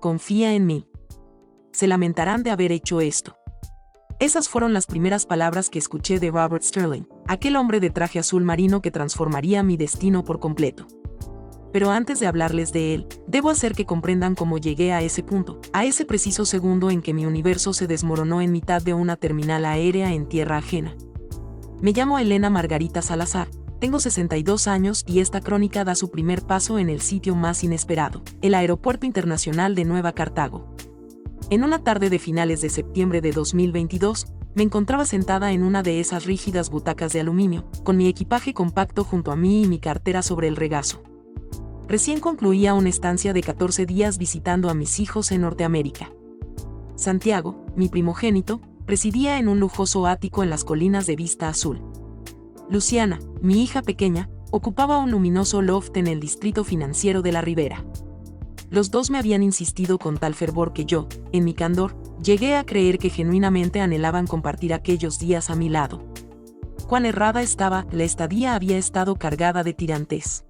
Confía en mí. Se lamentarán de haber hecho esto. Esas fueron las primeras palabras que escuché de Robert Sterling, aquel hombre de traje azul marino que transformaría mi destino por completo. Pero antes de hablarles de él, debo hacer que comprendan cómo llegué a ese punto, a ese preciso segundo en que mi universo se desmoronó en mitad de una terminal aérea en tierra ajena. Me llamo Elena Margarita Salazar, tengo 62 años y esta crónica da su primer paso en el sitio más inesperado, el Aeropuerto Internacional de Nueva Cartago. En una tarde de finales de septiembre de 2022, me encontraba sentada en una de esas rígidas butacas de aluminio, con mi equipaje compacto junto a mí y mi cartera sobre el regazo. Recién concluía una estancia de 14 días visitando a mis hijos en Norteamérica. Santiago, mi primogénito, residía en un lujoso ático en las colinas de Vista Azul. Luciana, mi hija pequeña, ocupaba un luminoso loft en el distrito financiero de la Ribera. Los dos me habían insistido con tal fervor que yo, en mi candor, llegué a creer que genuinamente anhelaban compartir aquellos días a mi lado. Cuán errada estaba, la estadía había estado cargada de tirantes.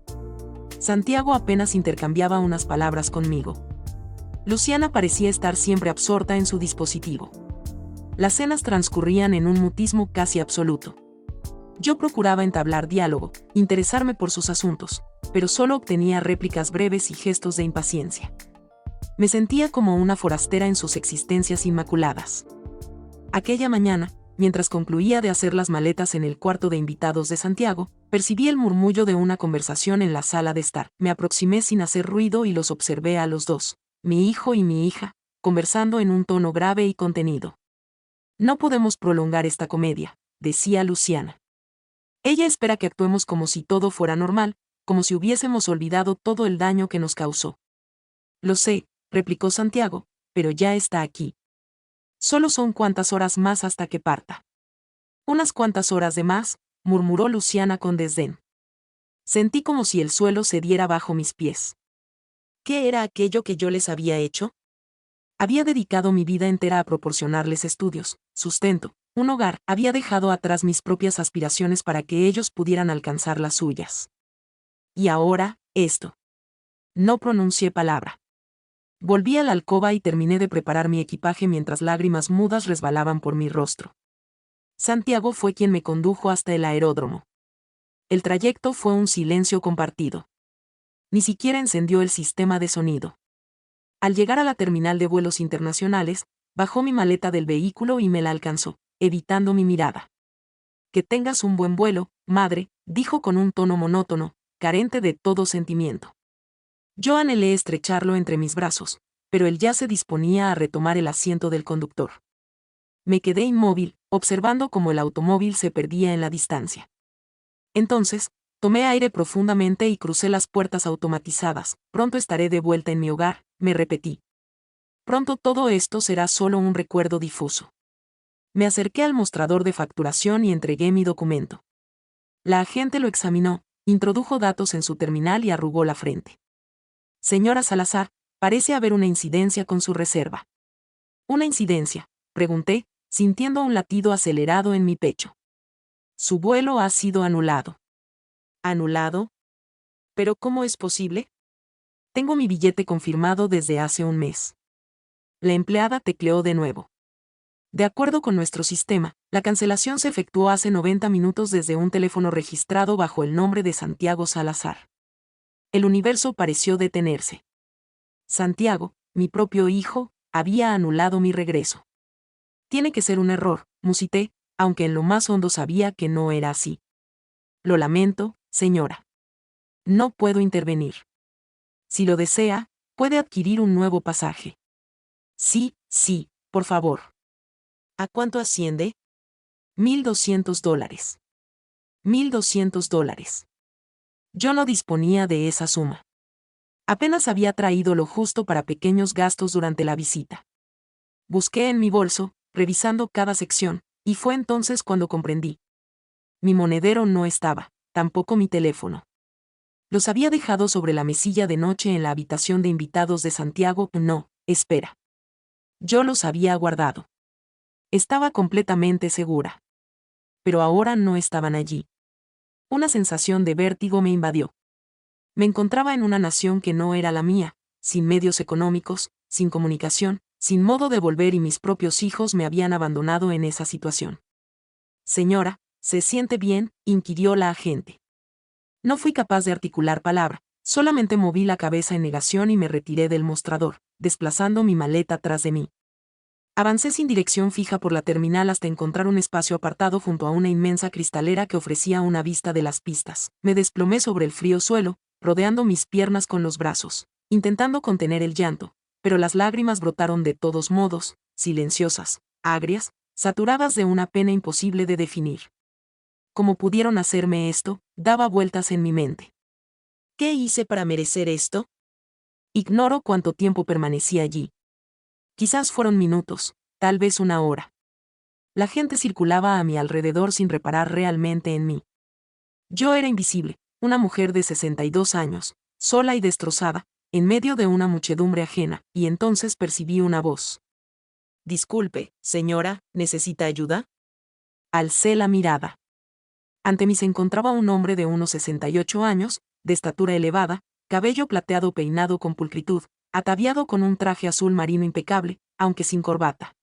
Santiago apenas intercambiaba unas palabras conmigo. Luciana parecía estar siempre absorta en su dispositivo. Las cenas transcurrían en un mutismo casi absoluto. Yo procuraba entablar diálogo, interesarme por sus asuntos, pero solo obtenía réplicas breves y gestos de impaciencia. Me sentía como una forastera en sus existencias inmaculadas. Aquella mañana, mientras concluía de hacer las maletas en el cuarto de invitados de Santiago, percibí el murmullo de una conversación en la sala de estar. Me aproximé sin hacer ruido y los observé a los dos, mi hijo y mi hija, conversando en un tono grave y contenido. No podemos prolongar esta comedia, decía Luciana. Ella espera que actuemos como si todo fuera normal, como si hubiésemos olvidado todo el daño que nos causó. Lo sé, replicó Santiago, pero ya está aquí. Solo son cuantas horas más hasta que parta. Unas cuantas horas de más, murmuró Luciana con desdén. Sentí como si el suelo cediera bajo mis pies. ¿Qué era aquello que yo les había hecho? Había dedicado mi vida entera a proporcionarles estudios, sustento, un hogar, había dejado atrás mis propias aspiraciones para que ellos pudieran alcanzar las suyas. Y ahora, esto. No pronuncié palabra. Volví a la alcoba y terminé de preparar mi equipaje mientras lágrimas mudas resbalaban por mi rostro. Santiago fue quien me condujo hasta el aeródromo. El trayecto fue un silencio compartido. Ni siquiera encendió el sistema de sonido. Al llegar a la terminal de vuelos internacionales, bajó mi maleta del vehículo y me la alcanzó, evitando mi mirada. Que tengas un buen vuelo, madre, dijo con un tono monótono, carente de todo sentimiento. Yo anhelé estrecharlo entre mis brazos, pero él ya se disponía a retomar el asiento del conductor. Me quedé inmóvil, observando cómo el automóvil se perdía en la distancia. Entonces, tomé aire profundamente y crucé las puertas automatizadas. Pronto estaré de vuelta en mi hogar, me repetí. Pronto todo esto será solo un recuerdo difuso. Me acerqué al mostrador de facturación y entregué mi documento. La agente lo examinó, introdujo datos en su terminal y arrugó la frente. Señora Salazar, parece haber una incidencia con su reserva. ¿Una incidencia?, pregunté, sintiendo un latido acelerado en mi pecho. Su vuelo ha sido anulado. ¿Anulado? ¿Pero cómo es posible? Tengo mi billete confirmado desde hace un mes. La empleada tecleó de nuevo. De acuerdo con nuestro sistema, la cancelación se efectuó hace 90 minutos desde un teléfono registrado bajo el nombre de Santiago Salazar. El universo pareció detenerse. Santiago, mi propio hijo, había anulado mi regreso. Tiene que ser un error, musité, aunque en lo más hondo sabía que no era así. Lo lamento, señora. No puedo intervenir. Si lo desea, puede adquirir un nuevo pasaje. Sí, por favor. ¿A cuánto asciende? $1,200. $1,200. Yo no disponía de esa suma. Apenas había traído lo justo para pequeños gastos durante la visita. Busqué en mi bolso, revisando cada sección, y fue entonces cuando comprendí. Mi monedero no estaba, tampoco mi teléfono. Los había dejado sobre la mesilla de noche en la habitación de invitados de Santiago. No, espera. Yo los había guardado. Estaba completamente segura. Pero ahora no estaban allí. Una sensación de vértigo me invadió. Me encontraba en una nación que no era la mía, sin medios económicos, sin comunicación, sin modo de volver y mis propios hijos me habían abandonado en esa situación. Señora, ¿se siente bien?, inquirió la agente. No fui capaz de articular palabra, solamente moví la cabeza en negación y me retiré del mostrador, desplazando mi maleta tras de mí. Avancé sin dirección fija por la terminal hasta encontrar un espacio apartado junto a una inmensa cristalera que ofrecía una vista de las pistas. Me desplomé sobre el frío suelo, rodeando mis piernas con los brazos, intentando contener el llanto, pero las lágrimas brotaron de todos modos, silenciosas, agrias, saturadas de una pena imposible de definir. ¿Cómo pudieron hacerme esto?, daba vueltas en mi mente. ¿Qué hice para merecer esto? Ignoro cuánto tiempo permanecí allí. Quizás fueron minutos, tal vez una hora. La gente circulaba a mi alrededor sin reparar realmente en mí. Yo era invisible, una mujer de 62 años, sola y destrozada, en medio de una muchedumbre ajena, y entonces percibí una voz. Disculpe, señora, ¿necesita ayuda? Alcé la mirada. Ante mí se encontraba un hombre de unos 68 años, de estatura elevada, cabello plateado peinado con pulcritud, ataviado con un traje azul marino impecable, aunque sin corbata.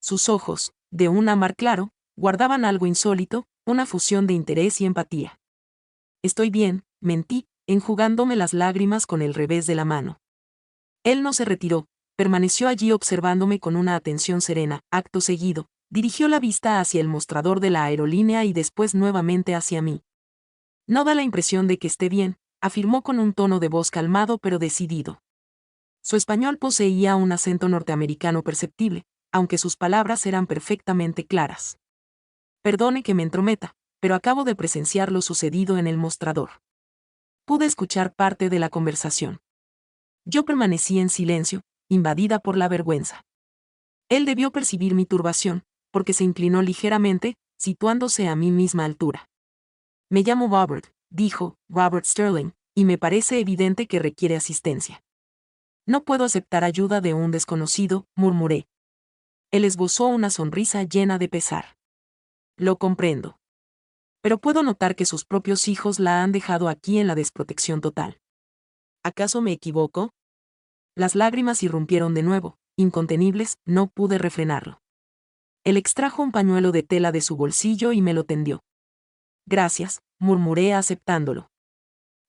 Sus ojos, de un ámbar claro, guardaban algo insólito, una fusión de interés y empatía. Estoy bien, mentí, enjugándome las lágrimas con el revés de la mano. Él no se retiró, permaneció allí observándome con una atención serena. Acto seguido, dirigió la vista hacia el mostrador de la aerolínea y después nuevamente hacia mí. No da la impresión de que esté bien, afirmó con un tono de voz calmado pero decidido. Su español poseía un acento norteamericano perceptible, aunque sus palabras eran perfectamente claras. Perdone que me entrometa, pero acabo de presenciar lo sucedido en el mostrador. Pude escuchar parte de la conversación. Yo permanecí en silencio, invadida por la vergüenza. Él debió percibir mi turbación, porque se inclinó ligeramente, situándose a mi misma altura. Me llamo Robert, dijo, Robert Sterling, y me parece evidente que requiere asistencia. No puedo aceptar ayuda de un desconocido, murmuré. Él esbozó una sonrisa llena de pesar. Lo comprendo. Pero puedo notar que sus propios hijos la han dejado aquí en la desprotección total. ¿Acaso me equivoco? Las lágrimas irrumpieron de nuevo, incontenibles, no pude refrenarlo. Él extrajo un pañuelo de tela de su bolsillo y me lo tendió. Gracias, murmuré aceptándolo.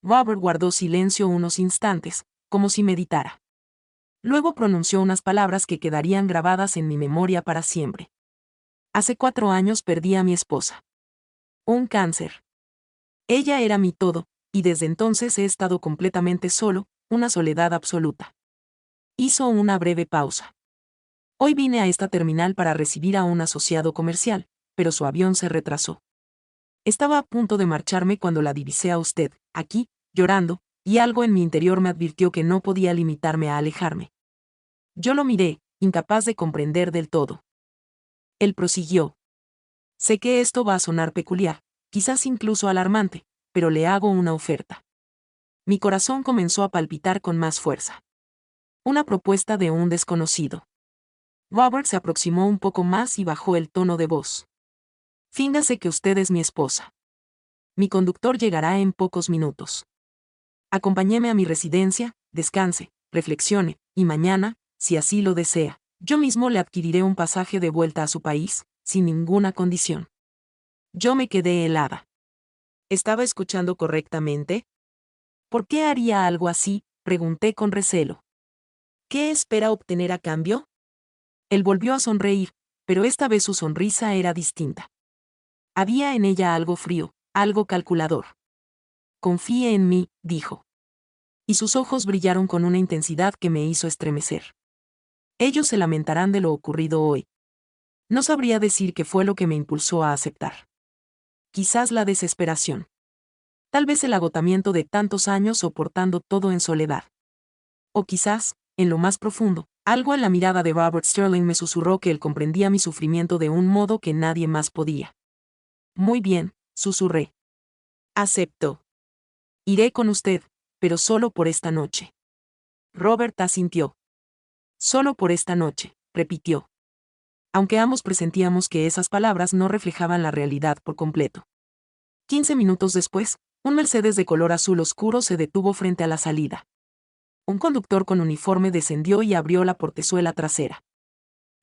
Robert guardó silencio unos instantes, como si meditara. Luego pronunció unas palabras que quedarían grabadas en mi memoria para siempre. Hace 4 años perdí a mi esposa. Un cáncer. Ella era mi todo, y desde entonces he estado completamente solo, una soledad absoluta. Hizo una breve pausa. Hoy vine a esta terminal para recibir a un asociado comercial, pero su avión se retrasó. Estaba a punto de marcharme cuando la divisé a usted, aquí, llorando, y algo en mi interior me advirtió que no podía limitarme a alejarme. Yo lo miré, incapaz de comprender del todo. Él prosiguió. Sé que esto va a sonar peculiar, quizás incluso alarmante, pero le hago una oferta. Mi corazón comenzó a palpitar con más fuerza. Una propuesta de un desconocido. Robert se aproximó un poco más y bajó el tono de voz. Fíngase que usted es mi esposa. Mi conductor llegará en pocos minutos. Acompáñeme a mi residencia, descanse, reflexione, y mañana, si así lo desea, yo mismo le adquiriré un pasaje de vuelta a su país, sin ninguna condición. Yo me quedé helada. ¿Estaba escuchando correctamente? ¿Por qué haría algo así?, pregunté con recelo. ¿Qué espera obtener a cambio? Él volvió a sonreír, pero esta vez su sonrisa era distinta. Había en ella algo frío, algo calculador. Confíe en mí, dijo. Y sus ojos brillaron con una intensidad que me hizo estremecer. Ellos se lamentarán de lo ocurrido hoy. No sabría decir qué fue lo que me impulsó a aceptar. Quizás la desesperación. Tal vez el agotamiento de tantos años soportando todo en soledad. O quizás, en lo más profundo, algo en la mirada de Robert Sterling me susurró que él comprendía mi sufrimiento de un modo que nadie más podía. Muy bien, susurré. Acepto. Iré con usted, pero solo por esta noche. Robert asintió. Solo por esta noche, repitió. Aunque ambos presentíamos que esas palabras no reflejaban la realidad por completo. 15 minutos después, un Mercedes de color azul oscuro se detuvo frente a la salida. Un conductor con uniforme descendió y abrió la portezuela trasera.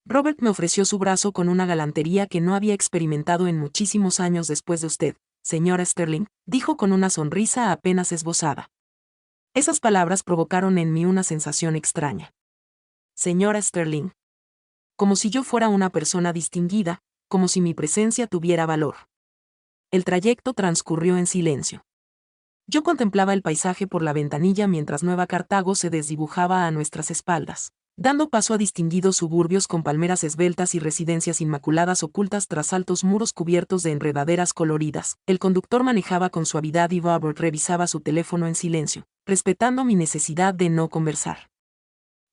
Robert me ofreció su brazo con una galantería que no había experimentado en muchísimos años después de usted, señora Sterling, dijo con una sonrisa apenas esbozada. Esas palabras provocaron en mí una sensación extraña. Señora Sterling. Como si yo fuera una persona distinguida, como si mi presencia tuviera valor. El trayecto transcurrió en silencio. Yo contemplaba el paisaje por la ventanilla mientras Nueva Cartago se desdibujaba a nuestras espaldas, dando paso a distinguidos suburbios con palmeras esbeltas y residencias inmaculadas ocultas tras altos muros cubiertos de enredaderas coloridas. El conductor manejaba con suavidad y Robert revisaba su teléfono en silencio, respetando mi necesidad de no conversar.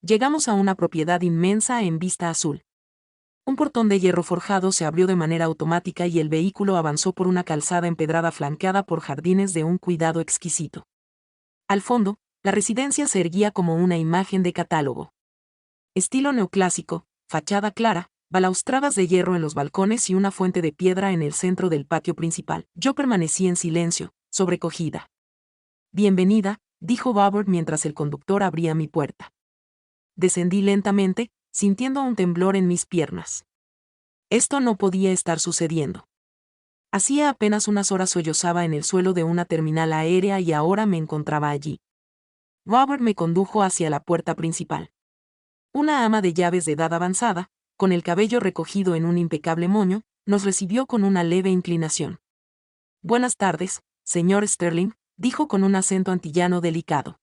Llegamos a una propiedad inmensa en vista azul. Un portón de hierro forjado se abrió de manera automática y el vehículo avanzó por una calzada empedrada flanqueada por jardines de un cuidado exquisito. Al fondo, la residencia se erguía como una imagen de catálogo. Estilo neoclásico, fachada clara, balaustradas de hierro en los balcones y una fuente de piedra en el centro del patio principal. Yo permanecí en silencio, sobrecogida. Bienvenida, dijo Robert mientras el conductor abría mi puerta. Descendí lentamente, sintiendo un temblor en mis piernas. Esto no podía estar sucediendo. Hacía apenas unas horas sollozaba en el suelo de una terminal aérea y ahora me encontraba allí. Robert me condujo hacia la puerta principal. Una ama de llaves de edad avanzada, con el cabello recogido en un impecable moño, nos recibió con una leve inclinación. Buenas tardes, señor Sterling, dijo con un acento antillano delicado.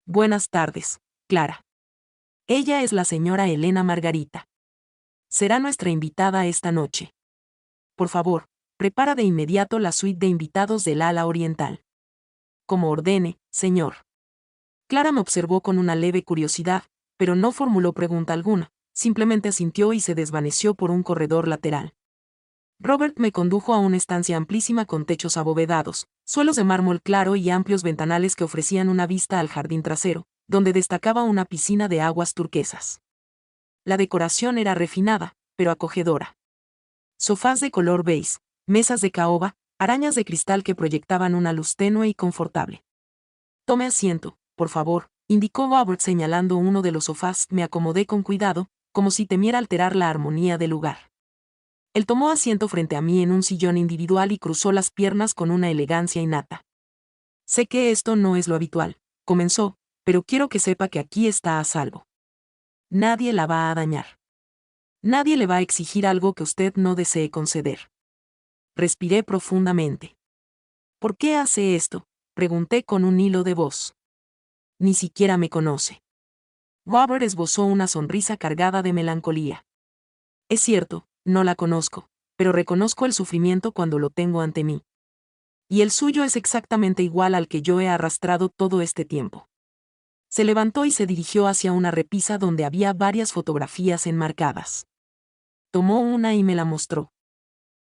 Buenas tardes, Clara. Ella es la señora Elena Margarita. Será nuestra invitada esta noche. Por favor, prepara de inmediato la suite de invitados del ala oriental. Como ordene, señor. Clara me observó con una leve curiosidad, pero no formuló pregunta alguna, simplemente asintió y se desvaneció por un corredor lateral. Robert me condujo a una estancia amplísima con techos abovedados, suelos de mármol claro y amplios ventanales que ofrecían una vista al jardín trasero, donde destacaba una piscina de aguas turquesas. La decoración era refinada, pero acogedora. Sofás de color beige, mesas de caoba, arañas de cristal que proyectaban una luz tenue y confortable. Tome asiento, por favor, indicó Robert señalando uno de los sofás. Me acomodé con cuidado, como si temiera alterar la armonía del lugar. Él tomó asiento frente a mí en un sillón individual y cruzó las piernas con una elegancia innata. Sé que esto no es lo habitual, comenzó, pero quiero que sepa que aquí está a salvo. Nadie la va a dañar. Nadie le va a exigir algo que usted no desee conceder. Respiré profundamente. ¿Por qué hace esto?, pregunté con un hilo de voz. Ni siquiera me conoce. Robert esbozó una sonrisa cargada de melancolía. Es cierto, no la conozco, pero reconozco el sufrimiento cuando lo tengo ante mí. Y el suyo es exactamente igual al que yo he arrastrado todo este tiempo. Se levantó y se dirigió hacia una repisa donde había varias fotografías enmarcadas. Tomó una y me la mostró.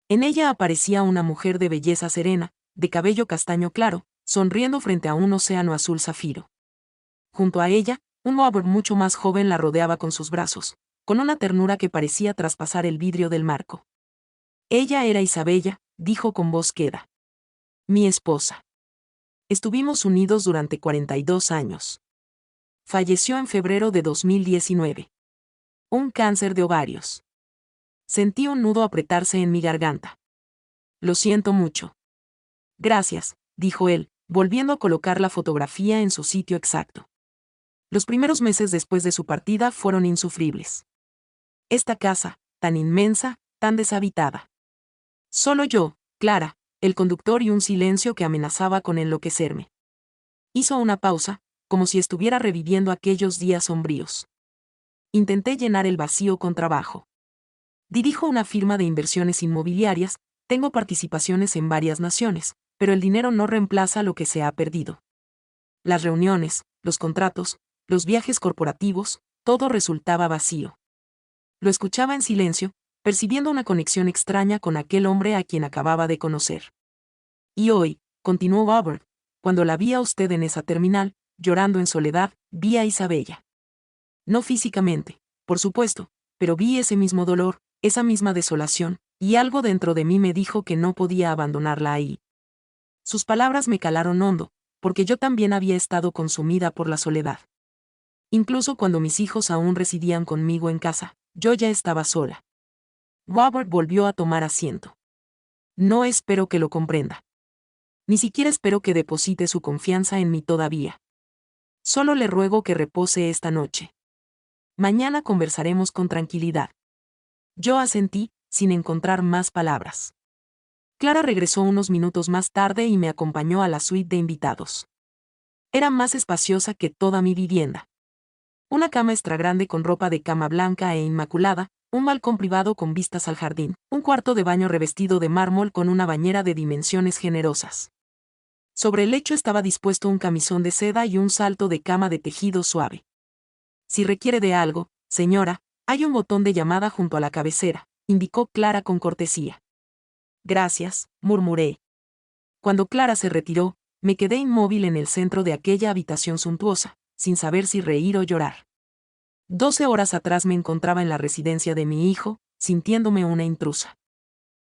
En ella aparecía una mujer de belleza serena, de cabello castaño claro, sonriendo frente a un océano azul zafiro. Junto a ella, un Robert mucho más joven la rodeaba con sus brazos, con una ternura que parecía traspasar el vidrio del marco. Ella era Isabella, dijo con voz queda. Mi esposa. Estuvimos unidos durante 42 años. Falleció en febrero de 2019. Un cáncer de ovarios. Sentí un nudo apretarse en mi garganta. Lo siento mucho. Gracias, dijo él, volviendo a colocar la fotografía en su sitio exacto. Los primeros meses después de su partida fueron insufribles. Esta casa, tan inmensa, tan deshabitada. Solo yo, Clara, el conductor y un silencio que amenazaba con enloquecerme. Hizo una pausa, como si estuviera reviviendo aquellos días sombríos. Intenté llenar el vacío con trabajo. Dirijo una firma de inversiones inmobiliarias, tengo participaciones en varias naciones, pero el dinero no reemplaza lo que se ha perdido. Las reuniones, los contratos, los viajes corporativos, todo resultaba vacío. Lo escuchaba en silencio, percibiendo una conexión extraña con aquel hombre a quien acababa de conocer. Y hoy, continuó Robert, cuando la vi a usted en esa terminal, llorando en soledad, vi a Isabella. No físicamente, por supuesto, pero vi ese mismo dolor, esa misma desolación, y algo dentro de mí me dijo que no podía abandonarla ahí. Sus palabras me calaron hondo, porque yo también había estado consumida por la soledad. Incluso cuando mis hijos aún residían conmigo en casa, yo ya estaba sola. Robert volvió a tomar asiento. No espero que lo comprenda. Ni siquiera espero que deposite su confianza en mí todavía. Solo le ruego que repose esta noche. Mañana conversaremos con tranquilidad. Yo asentí, sin encontrar más palabras. Clara regresó unos minutos más tarde y me acompañó a la suite de invitados. Era más espaciosa que toda mi vivienda. Una cama extra grande con ropa de cama blanca e inmaculada, un balcón privado con vistas al jardín, un cuarto de baño revestido de mármol con una bañera de dimensiones generosas. Sobre el lecho estaba dispuesto un camisón de seda y un salto de cama de tejido suave. Si requiere de algo, señora, hay un botón de llamada junto a la cabecera, indicó Clara con cortesía. Gracias, murmuré. Cuando Clara se retiró, me quedé inmóvil en el centro de aquella habitación suntuosa, sin saber si reír o llorar. 12 horas atrás me encontraba en la residencia de mi hijo, sintiéndome una intrusa.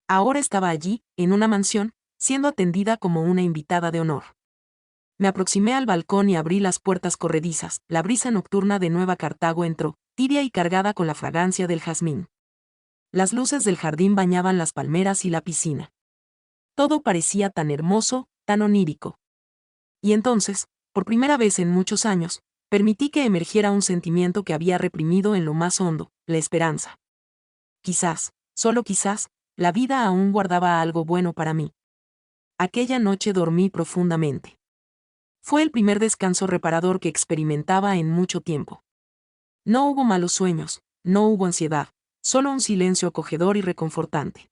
Ahora estaba allí, en una mansión, siendo atendida como una invitada de honor. Me aproximé al balcón y abrí las puertas corredizas. La brisa nocturna de Nueva Cartago entró, tibia y cargada con la fragancia del jazmín. Las luces del jardín bañaban las palmeras y la piscina. Todo parecía tan hermoso, tan onírico. Y entonces, por primera vez en muchos años, permití que emergiera un sentimiento que había reprimido en lo más hondo, la esperanza. Quizás, solo quizás, la vida aún guardaba algo bueno para mí. Aquella noche dormí profundamente. Fue el primer descanso reparador que experimentaba en mucho tiempo. No hubo malos sueños, no hubo ansiedad, solo un silencio acogedor y reconfortante.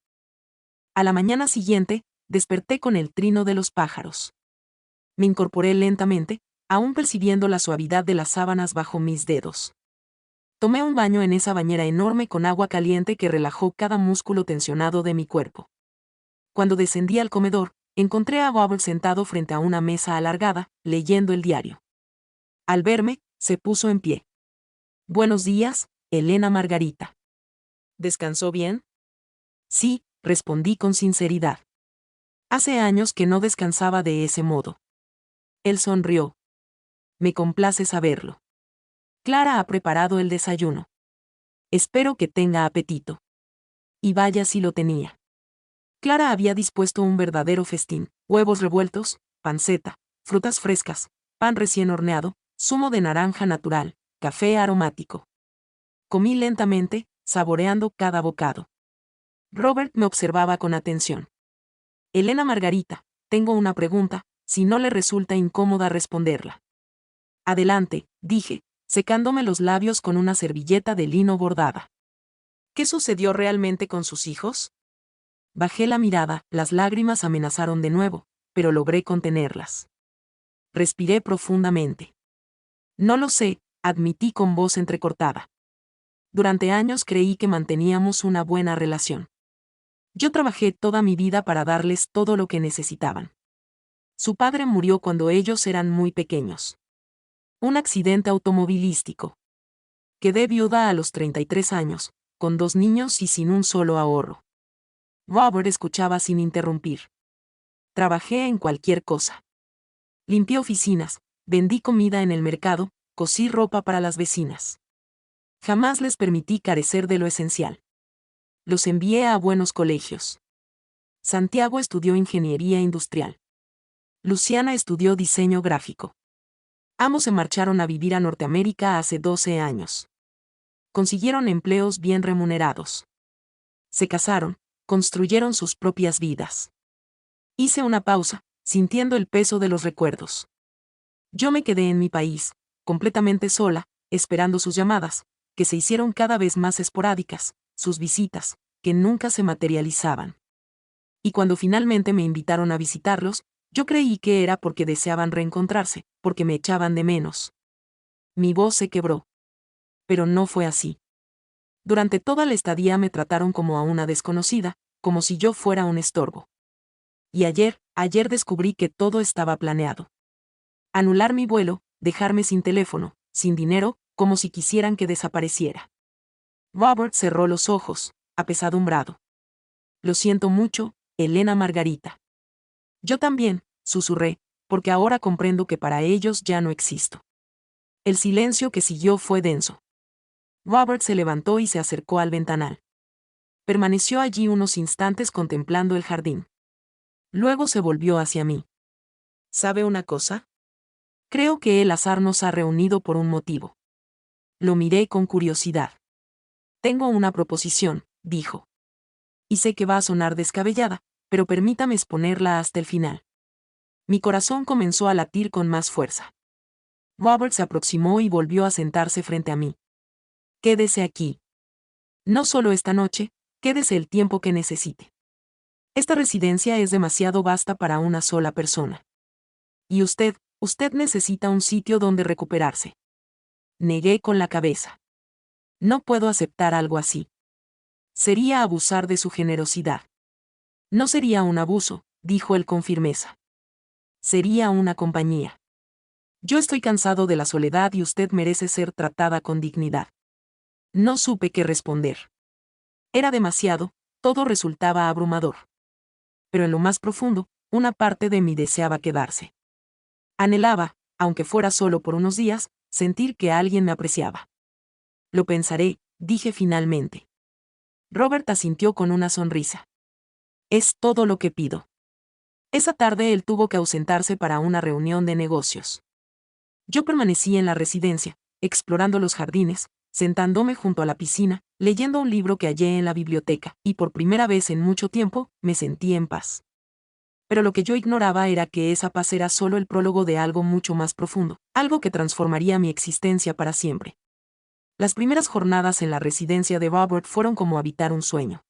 A la mañana siguiente, desperté con el trino de los pájaros. Me incorporé lentamente, aún percibiendo la suavidad de las sábanas bajo mis dedos. Tomé un baño en esa bañera enorme con agua caliente que relajó cada músculo tensionado de mi cuerpo. Cuando descendí al comedor, encontré a Robert sentado frente a una mesa alargada, leyendo el diario. Al verme, se puso en pie. Buenos días, Elena Margarita. ¿Descansó bien? Sí, respondí con sinceridad. Hace años que no descansaba de ese modo. Él sonrió. Me complace saberlo. Clara ha preparado el desayuno. Espero que tenga apetito. Y vaya si lo tenía. Clara había dispuesto un verdadero festín: huevos revueltos, panceta, frutas frescas, pan recién horneado, zumo de naranja natural, café aromático. Comí lentamente, saboreando cada bocado. Robert me observaba con atención. Elena Margarita, tengo una pregunta, si no le resulta incómoda responderla. Adelante, dije, secándome los labios con una servilleta de lino bordada. ¿Qué sucedió realmente con sus hijos? Bajé la mirada, las lágrimas amenazaron de nuevo, pero logré contenerlas. Respiré profundamente. No lo sé, admití con voz entrecortada. Durante años creí que manteníamos una buena relación. Yo trabajé toda mi vida para darles todo lo que necesitaban. Su padre murió cuando ellos eran muy pequeños. Un accidente automovilístico. Quedé viuda a los 33 años, con 2 niños y sin un solo ahorro. Robert escuchaba sin interrumpir. Trabajé en cualquier cosa. Limpié oficinas, vendí comida en el mercado, cosí ropa para las vecinas. Jamás les permití carecer de lo esencial. Los envié a buenos colegios. Santiago estudió ingeniería industrial. Luciana estudió diseño gráfico. Ambos se marcharon a vivir a Norteamérica hace 12 años. Consiguieron empleos bien remunerados. Se casaron, construyeron sus propias vidas. Hice una pausa, sintiendo el peso de los recuerdos. Yo me quedé en mi país, completamente sola, esperando sus llamadas, que se hicieron cada vez más esporádicas, sus visitas, que nunca se materializaban. Y cuando finalmente me invitaron a visitarlos, yo creí que era porque deseaban reencontrarse, porque me echaban de menos. Mi voz se quebró. Pero no fue así. Durante toda la estadía me trataron como a una desconocida, como si yo fuera un estorbo. Y ayer descubrí que todo estaba planeado. Anular mi vuelo, dejarme sin teléfono, sin dinero, como si quisieran que desapareciera. Robert cerró los ojos, apesadumbrado. Lo siento mucho, Elena Margarita. Yo también, susurré, porque ahora comprendo que para ellos ya no existo. El silencio que siguió fue denso. Robert se levantó y se acercó al ventanal. Permaneció allí unos instantes contemplando el jardín. Luego se volvió hacia mí. ¿Sabe una cosa? Creo que el azar nos ha reunido por un motivo. Lo miré con curiosidad. Tengo una proposición, dijo. Y sé que va a sonar descabellada, pero permítame exponerla hasta el final. Mi corazón comenzó a latir con más fuerza. Robert se aproximó y volvió a sentarse frente a mí. Quédese aquí. No solo esta noche, quédese el tiempo que necesite. Esta residencia es demasiado vasta para una sola persona. Y usted necesita un sitio donde recuperarse. Negué con la cabeza. No puedo aceptar algo así. Sería abusar de su generosidad. No sería un abuso, dijo él con firmeza. Sería una compañía. Yo estoy cansado de la soledad y usted merece ser tratada con dignidad. No supe qué responder. Era demasiado, todo resultaba abrumador. Pero en lo más profundo, una parte de mí deseaba quedarse. Anhelaba, aunque fuera solo por unos días, sentir que alguien me apreciaba. Lo pensaré, dije finalmente. Robert asintió con una sonrisa. Es todo lo que pido. Esa tarde él tuvo que ausentarse para una reunión de negocios. Yo permanecí en la residencia, explorando los jardines, sentándome junto a la piscina, leyendo un libro que hallé en la biblioteca, y por primera vez en mucho tiempo, me sentí en paz. Pero lo que yo ignoraba era que esa paz era solo el prólogo de algo mucho más profundo, algo que transformaría mi existencia para siempre. Las primeras jornadas en la residencia de Robert fueron como habitar un sueño.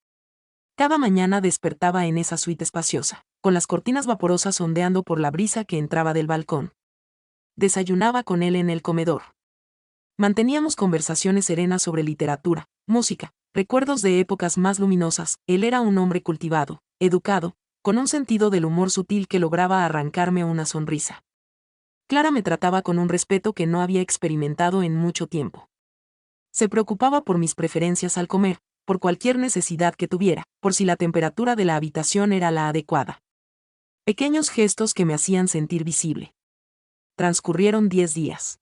Cada mañana despertaba en esa suite espaciosa, con las cortinas vaporosas ondeando por la brisa que entraba del balcón. Desayunaba con él en el comedor. Manteníamos conversaciones serenas sobre literatura, música, recuerdos de épocas más luminosas. Él era un hombre cultivado, educado, con un sentido del humor sutil que lograba arrancarme una sonrisa. Clara me trataba con un respeto que no había experimentado en mucho tiempo. Se preocupaba por mis preferencias al comer, por cualquier necesidad que tuviera, por si la temperatura de la habitación era la adecuada. Pequeños gestos que me hacían sentir visible. Transcurrieron 10 días.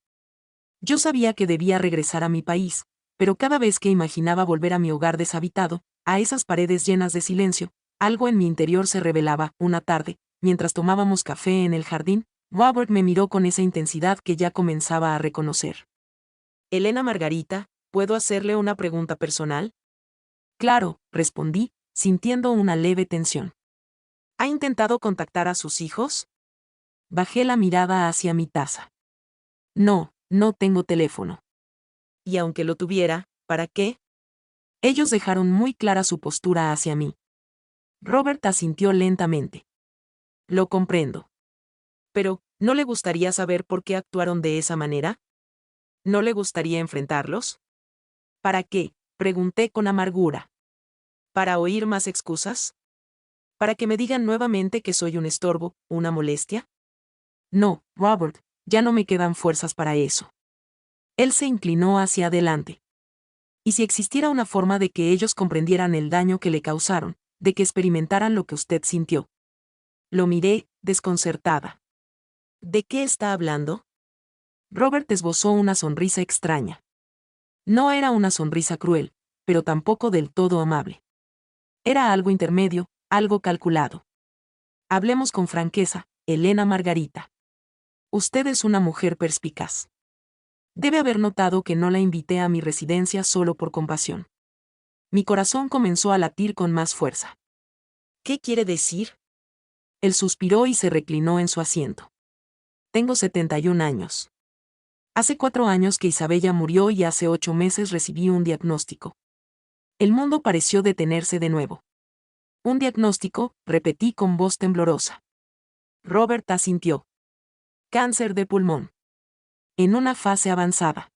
Yo sabía que debía regresar a mi país, pero cada vez que imaginaba volver a mi hogar deshabitado, a esas paredes llenas de silencio, algo en mi interior se revelaba. Una tarde, mientras tomábamos café en el jardín, Robert me miró con esa intensidad que ya comenzaba a reconocer. Elena Margarita, ¿puedo hacerle una pregunta personal? Claro, respondí, sintiendo una leve tensión. ¿Ha intentado contactar a sus hijos? Bajé la mirada hacia mi taza. No tengo teléfono. Y aunque lo tuviera, ¿para qué? Ellos dejaron muy clara su postura hacia mí. Robert asintió lentamente. Lo comprendo. Pero, ¿no le gustaría saber por qué actuaron de esa manera? ¿No le gustaría enfrentarlos? ¿Para qué? Pregunté con amargura. ¿Para oír más excusas? ¿Para que me digan nuevamente que soy un estorbo, una molestia? No, Robert, ya no me quedan fuerzas para eso. Él se inclinó hacia adelante. ¿Y si existiera una forma de que ellos comprendieran el daño que le causaron, de que experimentaran lo que usted sintió? Lo miré, desconcertada. ¿De qué está hablando? Robert esbozó una sonrisa extraña. No era una sonrisa cruel, pero tampoco del todo amable. Era algo intermedio, algo calculado. Hablemos con franqueza, Elena Margarita. Usted es una mujer perspicaz. Debe haber notado que no la invité a mi residencia solo por compasión. Mi corazón comenzó a latir con más fuerza. ¿Qué quiere decir? Él suspiró y se reclinó en su asiento. Tengo 71 años. Hace 4 años que Isabella murió y hace 8 meses recibí un diagnóstico. El mundo pareció detenerse de nuevo. Un diagnóstico, repetí con voz temblorosa. Robert asintió. Cáncer de pulmón. En una fase avanzada.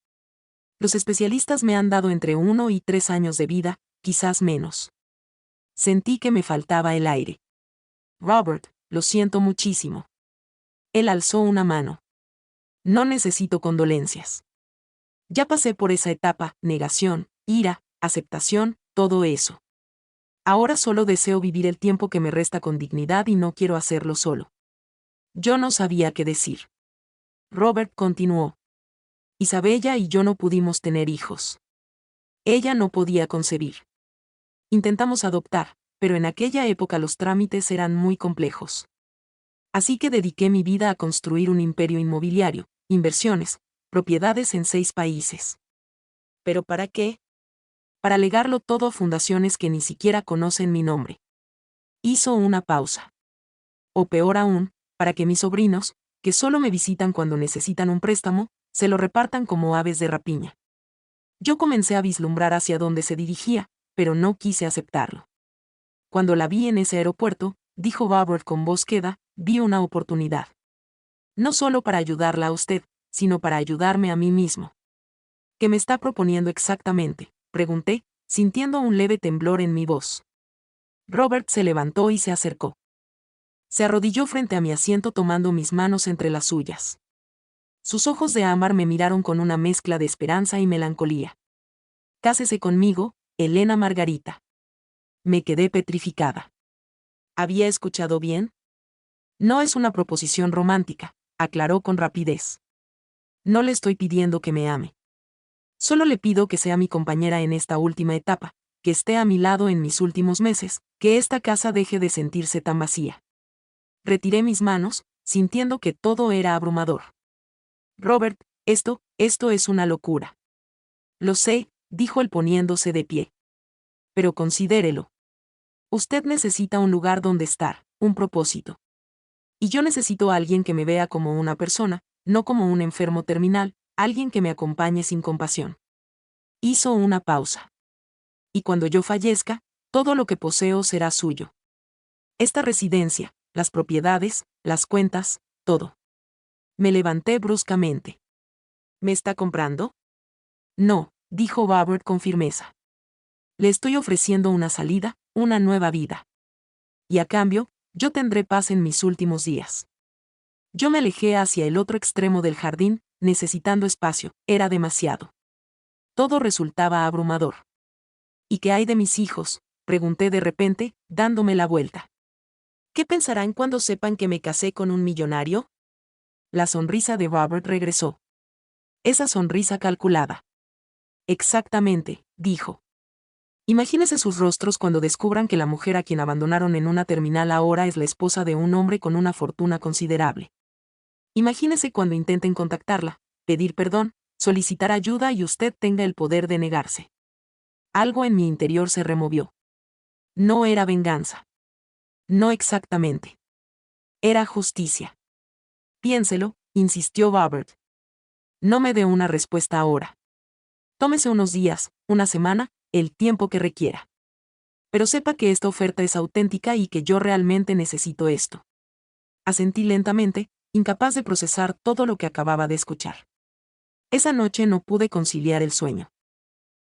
Los especialistas me han dado entre 1 y 3 años de vida, quizás menos. Sentí que me faltaba el aire. Robert, lo siento muchísimo. Él alzó una mano. No necesito condolencias. Ya pasé por esa etapa, negación, ira, aceptación, todo eso. Ahora solo deseo vivir el tiempo que me resta con dignidad y no quiero hacerlo solo. Yo no sabía qué decir. Robert continuó. Isabella y yo no pudimos tener hijos. Ella no podía concebir. Intentamos adoptar, pero en aquella época los trámites eran muy complejos. Así que dediqué mi vida a construir un imperio inmobiliario, inversiones, propiedades en 6 países. ¿Pero para qué? Para legarlo todo a fundaciones que ni siquiera conocen mi nombre. Hizo una pausa. O peor aún, para que mis sobrinos, que solo me visitan cuando necesitan un préstamo, se lo repartan como aves de rapiña. Yo comencé a vislumbrar hacia dónde se dirigía, pero no quise aceptarlo. Cuando la vi en ese aeropuerto, dijo Barbara con voz queda, vi una oportunidad. No solo para ayudarla a usted, sino para ayudarme a mí mismo. ¿Qué me está proponiendo exactamente?, pregunté, sintiendo un leve temblor en mi voz. Robert se levantó y se acercó. Se arrodilló frente a mi asiento tomando mis manos entre las suyas. Sus ojos de ámbar me miraron con una mezcla de esperanza y melancolía. Cásese conmigo, Elena Margarita. Me quedé petrificada. ¿Había escuchado bien? No es una proposición romántica, aclaró con rapidez. No le estoy pidiendo que me ame. Solo le pido que sea mi compañera en esta última etapa, que esté a mi lado en mis últimos meses, que esta casa deje de sentirse tan vacía. Retiré mis manos, sintiendo que todo era abrumador. Robert, esto es una locura. Lo sé, dijo él poniéndose de pie. Pero considérelo. Usted necesita un lugar donde estar, un propósito. Y yo necesito a alguien que me vea como una persona, no como un enfermo terminal, alguien que me acompañe sin compasión. Hizo una pausa. Y cuando yo fallezca, todo lo que poseo será suyo. Esta residencia, las propiedades, las cuentas, todo. Me levanté bruscamente. ¿Me está comprando? No, dijo Robert con firmeza. Le estoy ofreciendo una salida, una nueva vida. Y a cambio, yo tendré paz en mis últimos días. Yo me alejé hacia el otro extremo del jardín, necesitando espacio, era demasiado. Todo resultaba abrumador. ¿Y qué hay de mis hijos?, pregunté de repente, dándome la vuelta. ¿Qué pensarán cuando sepan que me casé con un millonario? La sonrisa de Robert regresó. Esa sonrisa calculada. Exactamente, dijo. Imagínese sus rostros cuando descubran que la mujer a quien abandonaron en una terminal ahora es la esposa de un hombre con una fortuna considerable. Imagínese cuando intenten contactarla, pedir perdón, solicitar ayuda y usted tenga el poder de negarse. Algo en mi interior se removió. No era venganza. No exactamente. Era justicia. Piénselo, insistió Robert. No me dé una respuesta ahora. Tómese unos días, una semana, el tiempo que requiera. Pero sepa que esta oferta es auténtica y que yo realmente necesito esto. Asentí lentamente, incapaz de procesar todo lo que acababa de escuchar. Esa noche no pude conciliar el sueño.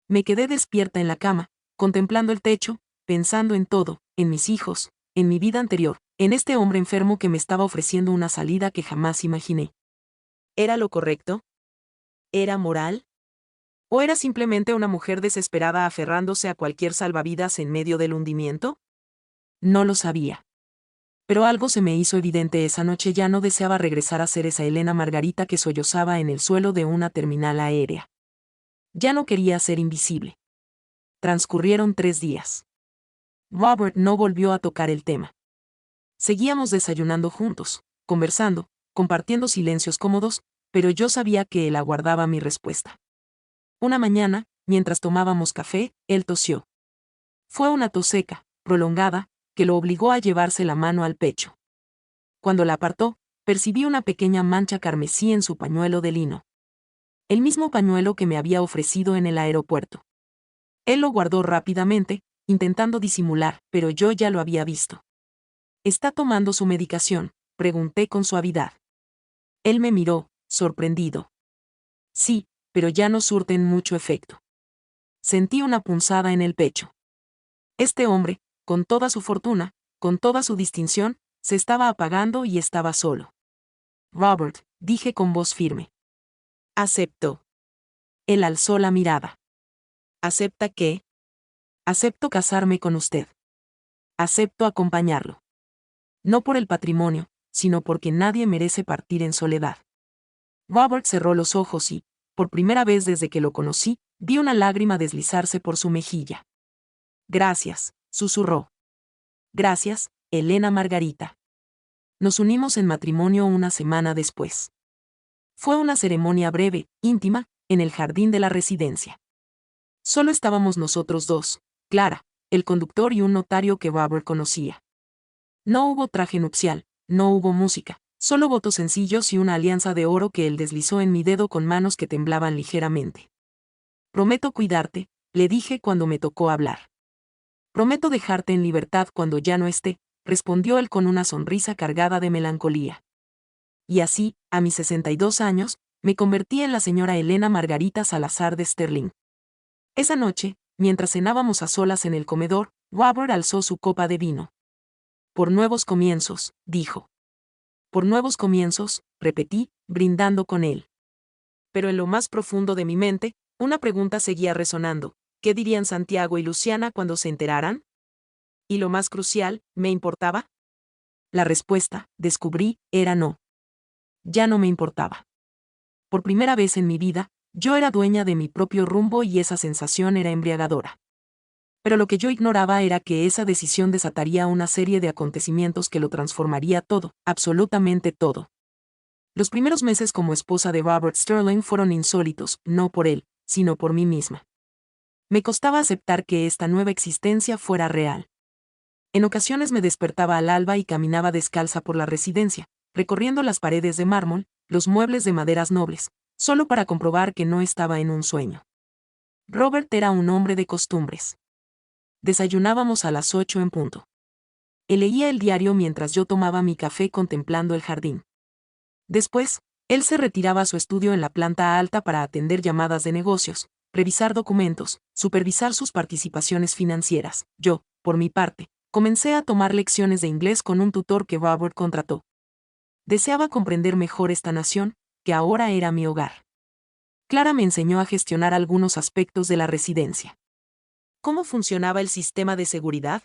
Me quedé despierta en la cama, contemplando el techo, pensando en todo, en mis hijos, en mi vida anterior, en este hombre enfermo que me estaba ofreciendo una salida que jamás imaginé. ¿Era lo correcto? ¿Era moral? ¿O era simplemente una mujer desesperada aferrándose a cualquier salvavidas en medio del hundimiento? No lo sabía. Pero algo se me hizo evidente esa noche: ya no deseaba regresar a ser esa Elena Margarita que sollozaba en el suelo de una terminal aérea. Ya no quería ser invisible. Transcurrieron 3 días. Robert no volvió a tocar el tema. Seguíamos desayunando juntos, conversando, compartiendo silencios cómodos, pero yo sabía que él aguardaba mi respuesta. Una mañana, mientras tomábamos café, él tosió. Fue una tos seca, prolongada, que lo obligó a llevarse la mano al pecho. Cuando la apartó, percibí una pequeña mancha carmesí en su pañuelo de lino. El mismo pañuelo que me había ofrecido en el aeropuerto. Él lo guardó rápidamente, intentando disimular, pero yo ya lo había visto. ¿Está tomando su medicación?, pregunté con suavidad. Él me miró, sorprendido. Sí, pero ya no surten mucho efecto. Sentí una punzada en el pecho. Este hombre, con toda su fortuna, con toda su distinción, se estaba apagando y estaba solo. Robert, dije con voz firme. Acepto. Él alzó la mirada. ¿Acepta qué? Acepto casarme con usted. Acepto acompañarlo. No por el patrimonio, sino porque nadie merece partir en soledad. Robert cerró los ojos y, por primera vez desde que lo conocí, vi una lágrima deslizarse por su mejilla. Gracias, susurró. Gracias, Elena Margarita. Nos unimos en matrimonio una semana después. Fue una ceremonia breve, íntima, en el jardín de la residencia. Solo estábamos nosotros dos, Clara, el conductor y un notario que Robert conocía. No hubo traje nupcial, no hubo música, solo votos sencillos y una alianza de oro que él deslizó en mi dedo con manos que temblaban ligeramente. Prometo cuidarte, le dije cuando me tocó hablar. Prometo dejarte en libertad cuando ya no esté, respondió él con una sonrisa cargada de melancolía. Y así, a mis 62 años, me convertí en la señora Elena Margarita Salazar de Sterling. Esa noche, mientras cenábamos a solas en el comedor, Robert alzó su copa de vino. Por nuevos comienzos, dijo. Por nuevos comienzos, repetí, brindando con él. Pero en lo más profundo de mi mente, una pregunta seguía resonando. ¿Qué dirían Santiago y Luciana cuando se enteraran? Y lo más crucial, ¿me importaba? La respuesta, descubrí, era no. Ya no me importaba. Por primera vez en mi vida, yo era dueña de mi propio rumbo y esa sensación era embriagadora. Pero lo que yo ignoraba era que esa decisión desataría una serie de acontecimientos que lo transformaría todo, absolutamente todo. Los primeros meses como esposa de Robert Sterling fueron insólitos, no por él, sino por mí misma. Me costaba aceptar que esta nueva existencia fuera real. En ocasiones me despertaba al alba y caminaba descalza por la residencia, recorriendo las paredes de mármol, los muebles de maderas nobles, solo para comprobar que no estaba en un sueño. Robert era un hombre de costumbres. Desayunábamos a las 8 en punto. Él leía el diario mientras yo tomaba mi café contemplando el jardín. Después, él se retiraba a su estudio en la planta alta para atender llamadas de negocios, revisar documentos, supervisar sus participaciones financieras. Yo, por mi parte, comencé a tomar lecciones de inglés con un tutor que Robert contrató. Deseaba comprender mejor esta nación, que ahora era mi hogar. Clara me enseñó a gestionar algunos aspectos de la residencia. ¿Cómo funcionaba el sistema de seguridad?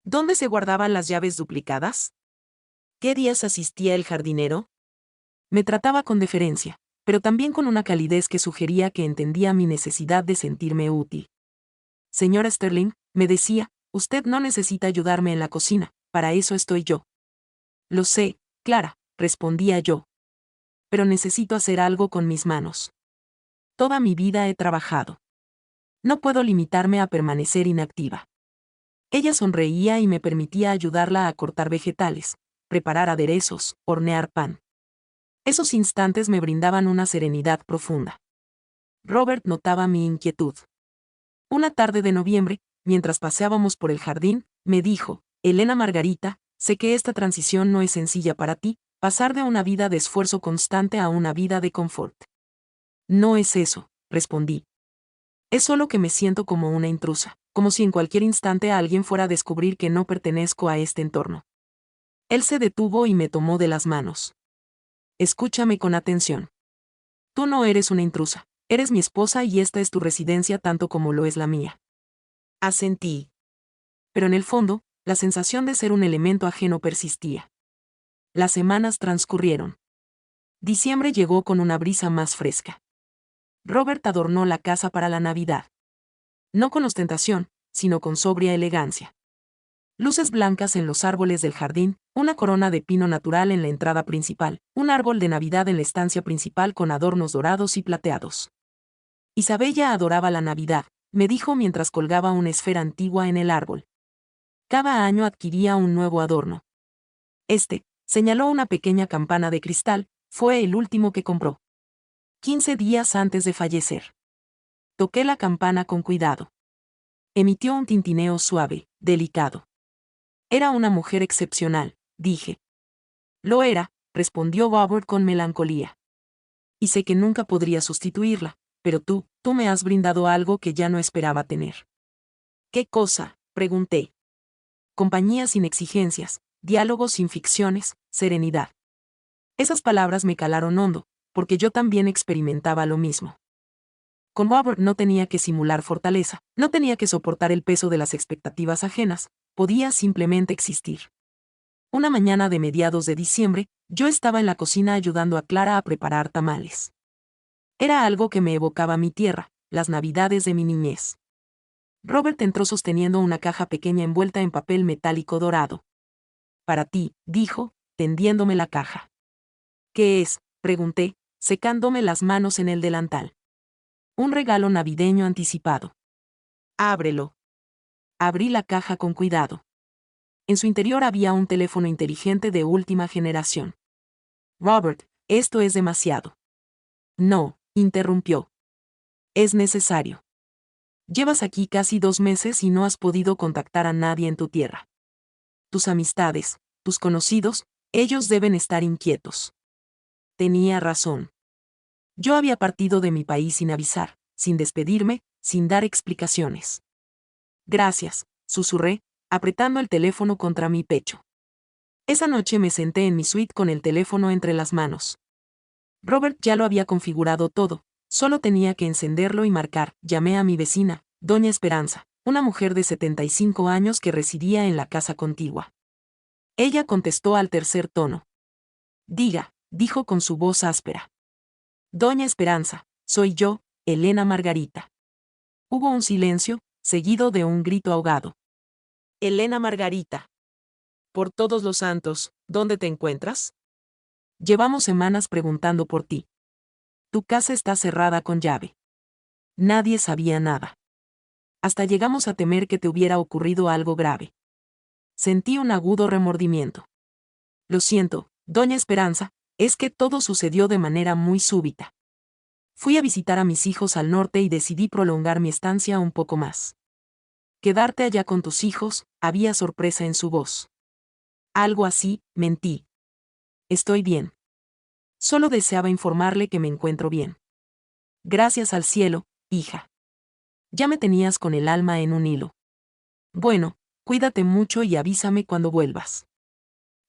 ¿Dónde se guardaban las llaves duplicadas? ¿Qué días asistía el jardinero? Me trataba con deferencia, pero también con una calidez que sugería que entendía mi necesidad de sentirme útil. Señora Sterling, me decía, usted no necesita ayudarme en la cocina, para eso estoy yo. Lo sé, Clara, respondía yo. Pero necesito hacer algo con mis manos. Toda mi vida he trabajado. No puedo limitarme a permanecer inactiva. Ella sonreía y me permitía ayudarla a cortar vegetales, preparar aderezos, hornear pan. Esos instantes me brindaban una serenidad profunda. Robert notaba mi inquietud. Una tarde de noviembre, mientras paseábamos por el jardín, me dijo, Elena Margarita, sé que esta transición no es sencilla para ti, pasar de una vida de esfuerzo constante a una vida de confort. No es eso, respondí. Es solo que me siento como una intrusa, como si en cualquier instante alguien fuera a descubrir que no pertenezco a este entorno. Él se detuvo y me tomó de las manos. Escúchame con atención. Tú no eres una intrusa, eres mi esposa y esta es tu residencia tanto como lo es la mía. Asentí. Pero en el fondo, la sensación de ser un elemento ajeno persistía. Las semanas transcurrieron. Diciembre llegó con una brisa más fresca. Robert adornó la casa para la Navidad. No con ostentación, sino con sobria elegancia. Luces blancas en los árboles del jardín, una corona de pino natural en la entrada principal, un árbol de Navidad en la estancia principal con adornos dorados y plateados. Isabella adoraba la Navidad, me dijo mientras colgaba una esfera antigua en el árbol. Cada año adquiría un nuevo adorno. Señaló una pequeña campana de cristal, fue el último que compró. 15 días antes de fallecer. Toqué la campana con cuidado. Emitió un tintineo suave, delicado. Era una mujer excepcional, dije. Lo era, respondió Robert con melancolía. Y sé que nunca podría sustituirla, pero tú me has brindado algo que ya no esperaba tener. ¿Qué cosa?, pregunté. Compañía sin exigencias, diálogos sin ficciones, serenidad. Esas palabras me calaron hondo, porque yo también experimentaba lo mismo. Con Robert no tenía que simular fortaleza, no tenía que soportar el peso de las expectativas ajenas, podía simplemente existir. Una mañana de mediados de diciembre, yo estaba en la cocina ayudando a Clara a preparar tamales. Era algo que me evocaba mi tierra, las navidades de mi niñez. Robert entró sosteniendo una caja pequeña envuelta en papel metálico dorado. Para ti, dijo, tendiéndome la caja. ¿Qué es?, pregunté, secándome las manos en el delantal. Un regalo navideño anticipado. Ábrelo. Abrí la caja con cuidado. En su interior había un teléfono inteligente de última generación. Robert, esto es demasiado. No, interrumpió. Es necesario. Llevas aquí casi 2 meses y no has podido contactar a nadie en tu tierra. Tus amistades, tus conocidos, ellos deben estar inquietos. Tenía razón. Yo había partido de mi país sin avisar, sin despedirme, sin dar explicaciones. Gracias, susurré, apretando el teléfono contra mi pecho. Esa noche me senté en mi suite con el teléfono entre las manos. Robert ya lo había configurado todo, solo tenía que encenderlo y marcar. Llamé a mi vecina, doña Esperanza, una mujer de 75 años que residía en la casa contigua. Ella contestó al tercer tono. Diga, dijo con su voz áspera. Doña Esperanza, soy yo, Elena Margarita. Hubo un silencio, seguido de un grito ahogado. Elena Margarita. Por todos los santos, ¿dónde te encuentras? Llevamos semanas preguntando por ti. Tu casa está cerrada con llave. Nadie sabía nada. Hasta llegamos a temer que te hubiera ocurrido algo grave. Sentí un agudo remordimiento. Lo siento, doña Esperanza, es que todo sucedió de manera muy súbita. Fui a visitar a mis hijos al norte y decidí prolongar mi estancia un poco más. Quedarte allá con tus hijos, había sorpresa en su voz. Algo así, mentí. Estoy bien. Solo deseaba informarle que me encuentro bien. Gracias al cielo, hija. Ya me tenías con el alma en un hilo. Bueno, cuídate mucho y avísame cuando vuelvas.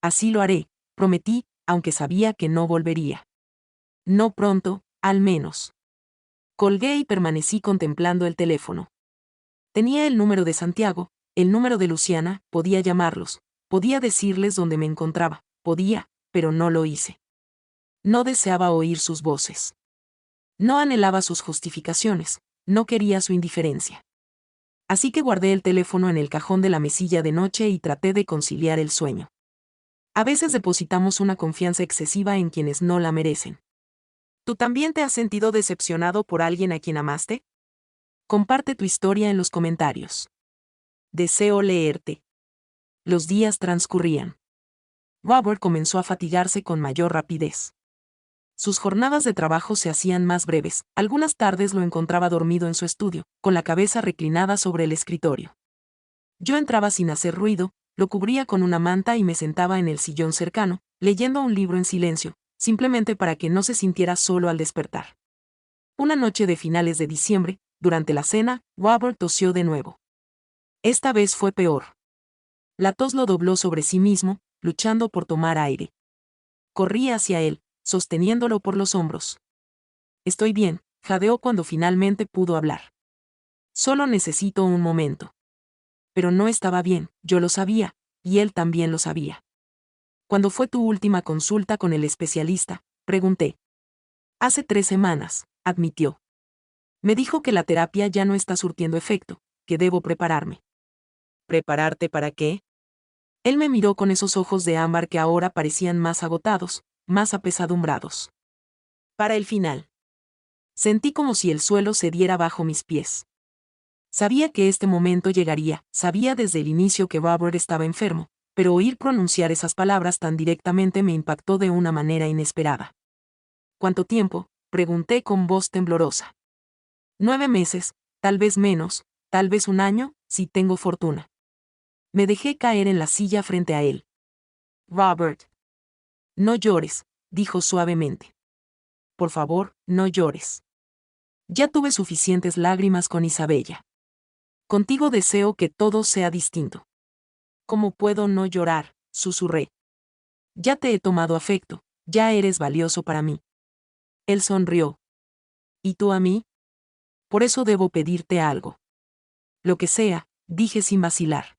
Así lo haré, prometí, aunque sabía que no volvería. No pronto, al menos. Colgué y permanecí contemplando el teléfono. Tenía el número de Santiago, el número de Luciana, podía llamarlos, podía decirles dónde me encontraba, podía, pero no lo hice. No deseaba oír sus voces. No anhelaba sus justificaciones, no quería su indiferencia. Así que guardé el teléfono en el cajón de la mesilla de noche y traté de conciliar el sueño. A veces depositamos una confianza excesiva en quienes no la merecen. ¿Tú también te has sentido decepcionado por alguien a quien amaste? Comparte tu historia en los comentarios. Deseo leerte. Los días transcurrían. Robert comenzó a fatigarse con mayor rapidez. Sus jornadas de trabajo se hacían más breves, algunas tardes lo encontraba dormido en su estudio, con la cabeza reclinada sobre el escritorio. Yo entraba sin hacer ruido, lo cubría con una manta y me sentaba en el sillón cercano, leyendo un libro en silencio, simplemente para que no se sintiera solo al despertar. Una noche de finales de diciembre, durante la cena, Robert tosió de nuevo. Esta vez fue peor. La tos lo dobló sobre sí mismo, luchando por tomar aire. Corrí hacia él, sosteniéndolo por los hombros. Estoy bien, jadeó cuando finalmente pudo hablar. Solo necesito un momento. Pero no estaba bien, yo lo sabía, y él también lo sabía. ¿Cuándo fue tu última consulta con el especialista?, pregunté. Hace 3 semanas, admitió. Me dijo que la terapia ya no está surtiendo efecto, que debo prepararme. ¿Prepararte para qué? Él me miró con esos ojos de ámbar que ahora parecían más agotados, más apesadumbrados. Para el final. Sentí como si el suelo cediera bajo mis pies. Sabía que este momento llegaría, sabía desde el inicio que Robert estaba enfermo, pero oír pronunciar esas palabras tan directamente me impactó de una manera inesperada. ¿Cuánto tiempo?, pregunté con voz temblorosa. 9 meses, tal vez menos, tal vez 1 año, si tengo fortuna. Me dejé caer en la silla frente a él. Robert. No llores, dijo suavemente. Por favor, no llores. Ya tuve suficientes lágrimas con Isabella. Contigo deseo que todo sea distinto. ¿Cómo puedo no llorar?, susurré. Ya te he tomado afecto, ya eres valioso para mí. Él sonrió. ¿Y tú a mí? Por eso debo pedirte algo. Lo que sea, dije sin vacilar.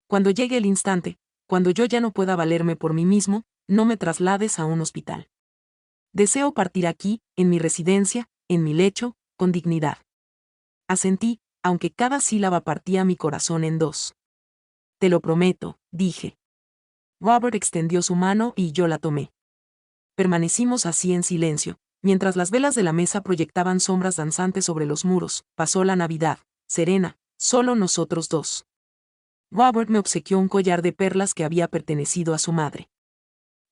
Cuando llegue el instante, cuando yo ya no pueda valerme por mí mismo, no me traslades a un hospital. Deseo partir aquí, en mi residencia, en mi lecho, con dignidad. Asentí, aunque cada sílaba partía mi corazón en dos. Te lo prometo, dije. Robert extendió su mano y yo la tomé. Permanecimos así en silencio, mientras las velas de la mesa proyectaban sombras danzantes sobre los muros. Pasó la Navidad, serena, solo nosotros dos. Robert me obsequió un collar de perlas que había pertenecido a su madre.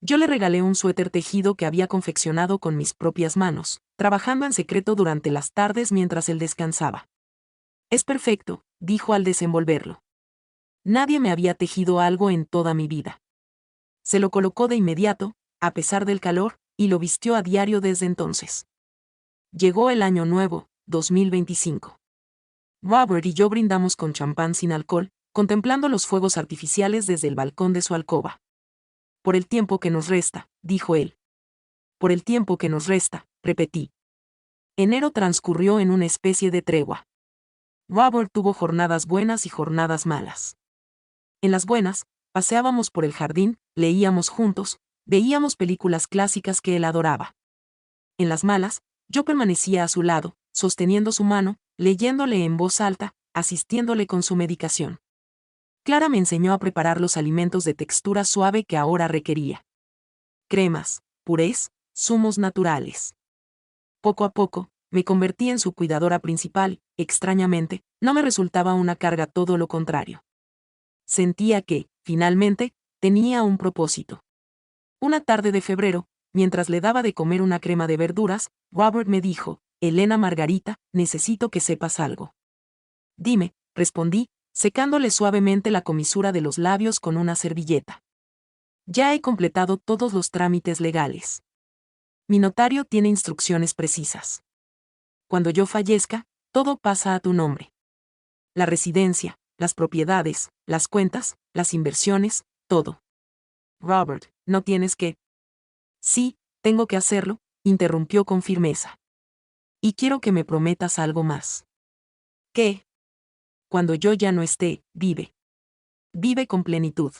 Yo le regalé un suéter tejido que había confeccionado con mis propias manos, trabajando en secreto durante las tardes mientras él descansaba. Es perfecto, dijo al desenvolverlo. Nadie me había tejido algo en toda mi vida. Se lo colocó de inmediato, a pesar del calor, y lo vistió a diario desde entonces. Llegó el año nuevo, 2025. Robert y yo brindamos con champán sin alcohol, contemplando los fuegos artificiales desde el balcón de su alcoba. Por el tiempo que nos resta, dijo él. Por el tiempo que nos resta, repetí. Enero transcurrió en una especie de tregua. Robert tuvo jornadas buenas y jornadas malas. En las buenas, paseábamos por el jardín, leíamos juntos, veíamos películas clásicas que él adoraba. En las malas, yo permanecía a su lado, sosteniendo su mano, leyéndole en voz alta, asistiéndole con su medicación. Clara me enseñó a preparar los alimentos de textura suave que ahora requería. Cremas, purés, zumos naturales. Poco a poco, me convertí en su cuidadora principal. Extrañamente, no me resultaba una carga, todo lo contrario. Sentía que, finalmente, tenía un propósito. Una tarde de febrero, mientras le daba de comer una crema de verduras, Robert me dijo, Elena Margarita, necesito que sepas algo. Dime, respondí, secándole suavemente la comisura de los labios con una servilleta. Ya he completado todos los trámites legales. Mi notario tiene instrucciones precisas. Cuando yo fallezca, todo pasa a tu nombre. La residencia, las propiedades, las cuentas, las inversiones, todo. Robert, no tienes que. Sí, tengo que hacerlo, interrumpió con firmeza. Y quiero que me prometas algo más. ¿Qué? Cuando yo ya no esté, vive. Vive con plenitud.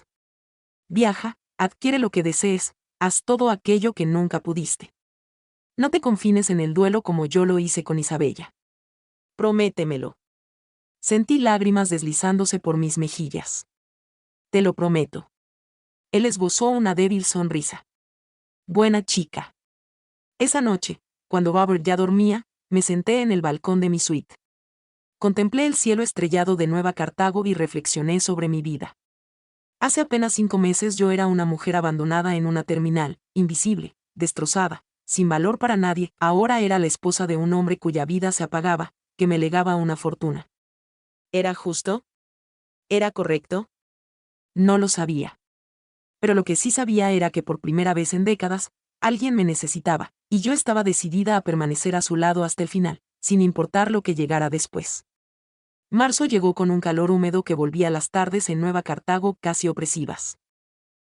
Viaja, adquiere lo que desees, haz todo aquello que nunca pudiste. No te confines en el duelo como yo lo hice con Isabella. Prométemelo. Sentí lágrimas deslizándose por mis mejillas. Te lo prometo. Él esbozó una débil sonrisa. Buena chica. Esa noche, cuando Robert ya dormía, me senté en el balcón de mi suite. Contemplé el cielo estrellado de Nueva Cartago y reflexioné sobre mi vida. Hace apenas 5 meses yo era una mujer abandonada en una terminal, invisible, destrozada, sin valor para nadie. Ahora era la esposa de un hombre cuya vida se apagaba, que me legaba una fortuna. ¿Era justo? ¿Era correcto? No lo sabía. Pero lo que sí sabía era que por primera vez en décadas, alguien me necesitaba, y yo estaba decidida a permanecer a su lado hasta el final, sin importar lo que llegara después. Marzo llegó con un calor húmedo que volvía las tardes en Nueva Cartago casi opresivas.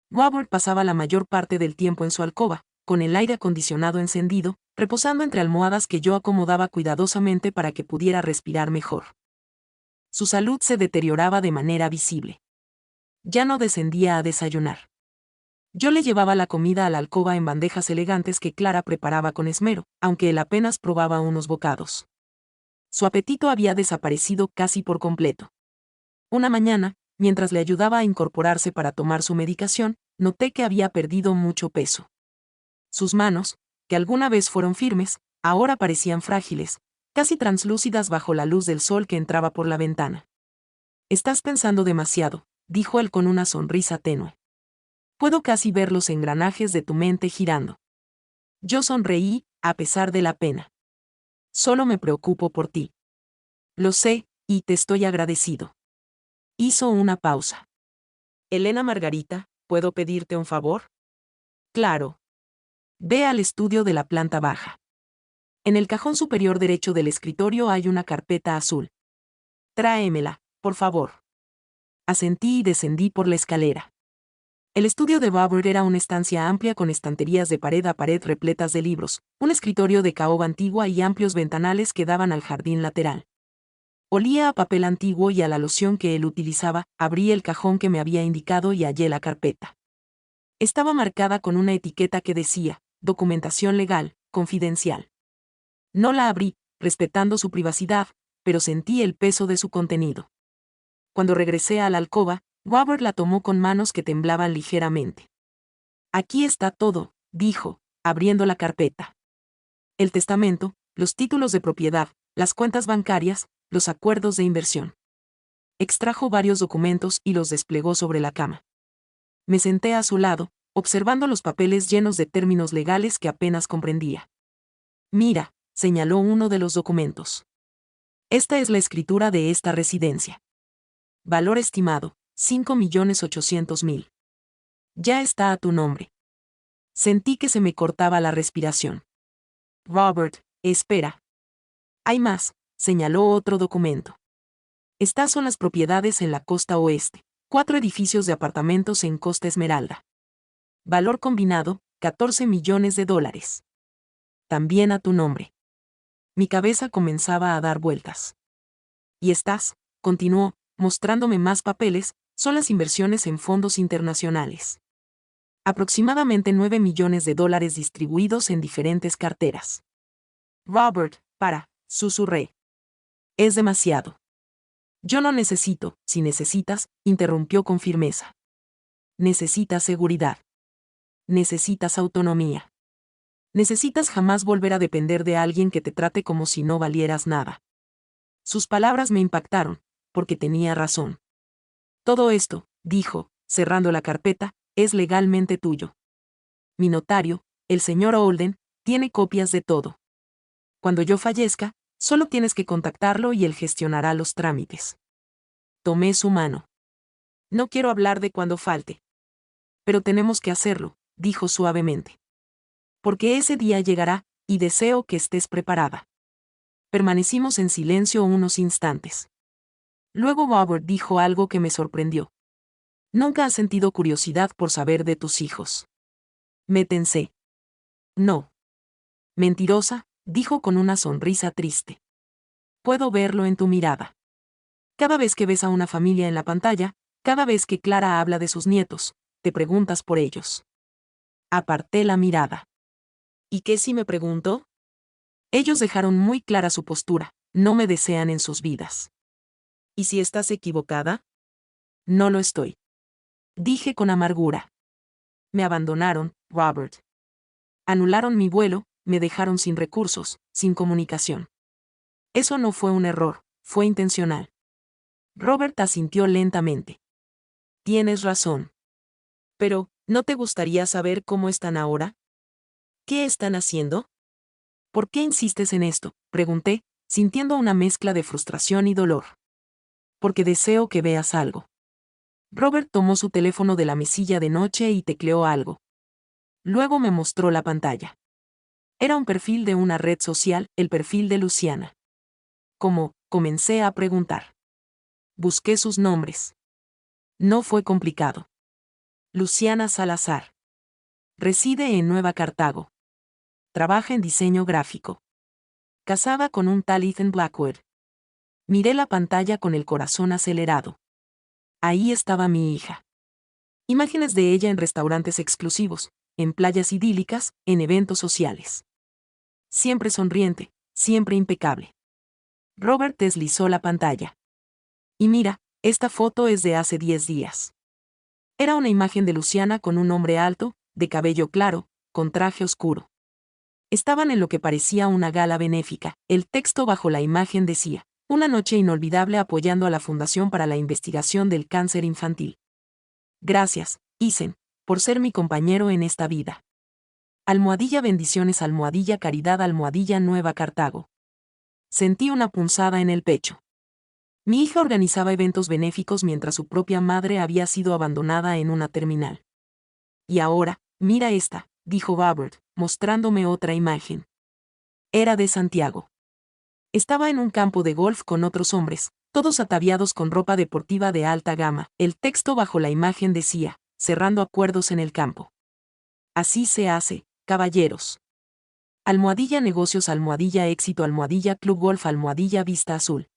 Robert pasaba la mayor parte del tiempo en su alcoba, con el aire acondicionado encendido, reposando entre almohadas que yo acomodaba cuidadosamente para que pudiera respirar mejor. Su salud se deterioraba de manera visible. Ya no descendía a desayunar. Yo le llevaba la comida a la alcoba en bandejas elegantes que Clara preparaba con esmero, aunque él apenas probaba unos bocados. Su apetito había desaparecido casi por completo. Una mañana, mientras le ayudaba a incorporarse para tomar su medicación, noté que había perdido mucho peso. Sus manos, que alguna vez fueron firmes, ahora parecían frágiles, casi translúcidas bajo la luz del sol que entraba por la ventana. Estás pensando demasiado, dijo él con una sonrisa tenue. Puedo casi ver los engranajes de tu mente girando. Yo sonreí, a pesar de la pena. Solo me preocupo por ti. Lo sé, y te estoy agradecido. Hizo una pausa. Elena Margarita, ¿puedo pedirte un favor? Claro. Ve al estudio de la planta baja. En el cajón superior derecho del escritorio hay una carpeta azul. Tráemela, por favor. Asentí y descendí por la escalera. El estudio de Robert era una estancia amplia con estanterías de pared a pared repletas de libros, un escritorio de caoba antigua y amplios ventanales que daban al jardín lateral. Olía a papel antiguo y a la loción que él utilizaba. Abrí el cajón que me había indicado y hallé la carpeta. Estaba marcada con una etiqueta que decía, documentación legal, confidencial. No la abrí, respetando su privacidad, pero sentí el peso de su contenido. Cuando regresé a la alcoba, Robert la tomó con manos que temblaban ligeramente. Aquí está todo, dijo, abriendo la carpeta. El testamento, los títulos de propiedad, las cuentas bancarias, los acuerdos de inversión. Extrajo varios documentos y los desplegó sobre la cama. Me senté a su lado, observando los papeles llenos de términos legales que apenas comprendía. Mira, señaló uno de los documentos. Esta es la escritura de esta residencia. Valor estimado, 5.800.000. Ya está a tu nombre. Sentí que se me cortaba la respiración. Robert, espera. Hay más, señaló otro documento. Estas son las propiedades en la costa oeste, 4 edificios de apartamentos en Costa Esmeralda. Valor combinado, 14 millones de dólares. También a tu nombre. Mi cabeza comenzaba a dar vueltas. Y estas, continuó, mostrándome más papeles, son las inversiones en fondos internacionales. Aproximadamente 9 millones de dólares distribuidos en diferentes carteras. Robert, susurré. Es demasiado. Yo no necesito, si necesitas, interrumpió con firmeza. Necesitas seguridad. Necesitas autonomía. Necesitas jamás volver a depender de alguien que te trate como si no valieras nada. Sus palabras me impactaron, porque tenía razón. Todo esto, dijo, cerrando la carpeta, es legalmente tuyo. Mi notario, el señor Holden, tiene copias de todo. Cuando yo fallezca, solo tienes que contactarlo y él gestionará los trámites. Tomé su mano. No quiero hablar de cuando falte. Pero tenemos que hacerlo, dijo suavemente. Porque ese día llegará, y deseo que estés preparada. Permanecimos en silencio unos instantes. Luego Robert dijo algo que me sorprendió. ¿Nunca has sentido curiosidad por saber de tus hijos? Me tensé. No. Mentirosa, dijo con una sonrisa triste. Puedo verlo en tu mirada. Cada vez que ves a una familia en la pantalla, cada vez que Clara habla de sus nietos, te preguntas por ellos. Aparté la mirada. ¿Y qué si me pregunto? Ellos dejaron muy clara su postura, no me desean en sus vidas. ¿Y si estás equivocada? No lo estoy. Dije con amargura. Me abandonaron, Robert. Anularon mi vuelo, me dejaron sin recursos, sin comunicación. Eso no fue un error, fue intencional. Robert asintió lentamente. Tienes razón. Pero, ¿no te gustaría saber cómo están ahora? ¿Qué están haciendo? ¿Por qué insistes en esto?, pregunté, sintiendo una mezcla de frustración y dolor. Porque deseo que veas algo. Robert tomó su teléfono de la mesilla de noche y tecleó algo. Luego me mostró la pantalla. Era un perfil de una red social, el perfil de Luciana. ¿Cómo?, comencé a preguntar. Busqué sus nombres. No fue complicado. Luciana Salazar. Reside en Nueva Cartago. Trabaja en diseño gráfico. Casada con un tal Ethan Blackwood. Miré la pantalla con el corazón acelerado. Ahí estaba mi hija. Imágenes de ella en restaurantes exclusivos, en playas idílicas, en eventos sociales. Siempre sonriente, siempre impecable. Robert deslizó la pantalla. Y mira, esta foto es de hace 10 días. Era una imagen de Luciana con un hombre alto, de cabello claro, con traje oscuro. Estaban en lo que parecía una gala benéfica. El texto bajo la imagen decía: una noche inolvidable apoyando a la Fundación para la Investigación del Cáncer Infantil. Gracias, Ethan, por ser mi compañero en esta vida. Almohadilla bendiciones, almohadilla caridad, almohadilla Nueva Cartago. Sentí una punzada en el pecho. Mi hija organizaba eventos benéficos mientras su propia madre había sido abandonada en una terminal. Y ahora, mira esta, dijo Robert, mostrándome otra imagen. Era de Santiago. Estaba en un campo de golf con otros hombres, todos ataviados con ropa deportiva de alta gama. El texto bajo la imagen decía: cerrando acuerdos en el campo. Así se hace, caballeros. Almohadilla negocios, almohadilla éxito, almohadilla club golf, almohadilla vista azul.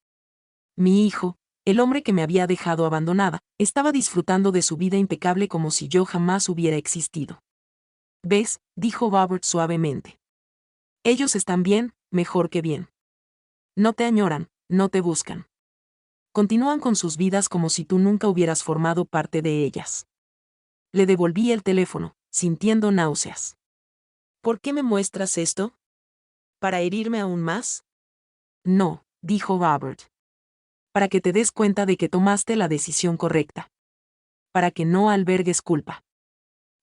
Mi hijo, el hombre que me había dejado abandonada, estaba disfrutando de su vida impecable como si yo jamás hubiera existido. ¿Ves?, dijo Robert suavemente. Ellos están bien, mejor que bien. No te añoran, no te buscan. Continúan con sus vidas como si tú nunca hubieras formado parte de ellas. Le devolví el teléfono, sintiendo náuseas. ¿Por qué me muestras esto? ¿Para herirme aún más? No, dijo Robert. Para que te des cuenta de que tomaste la decisión correcta. Para que no albergues culpa.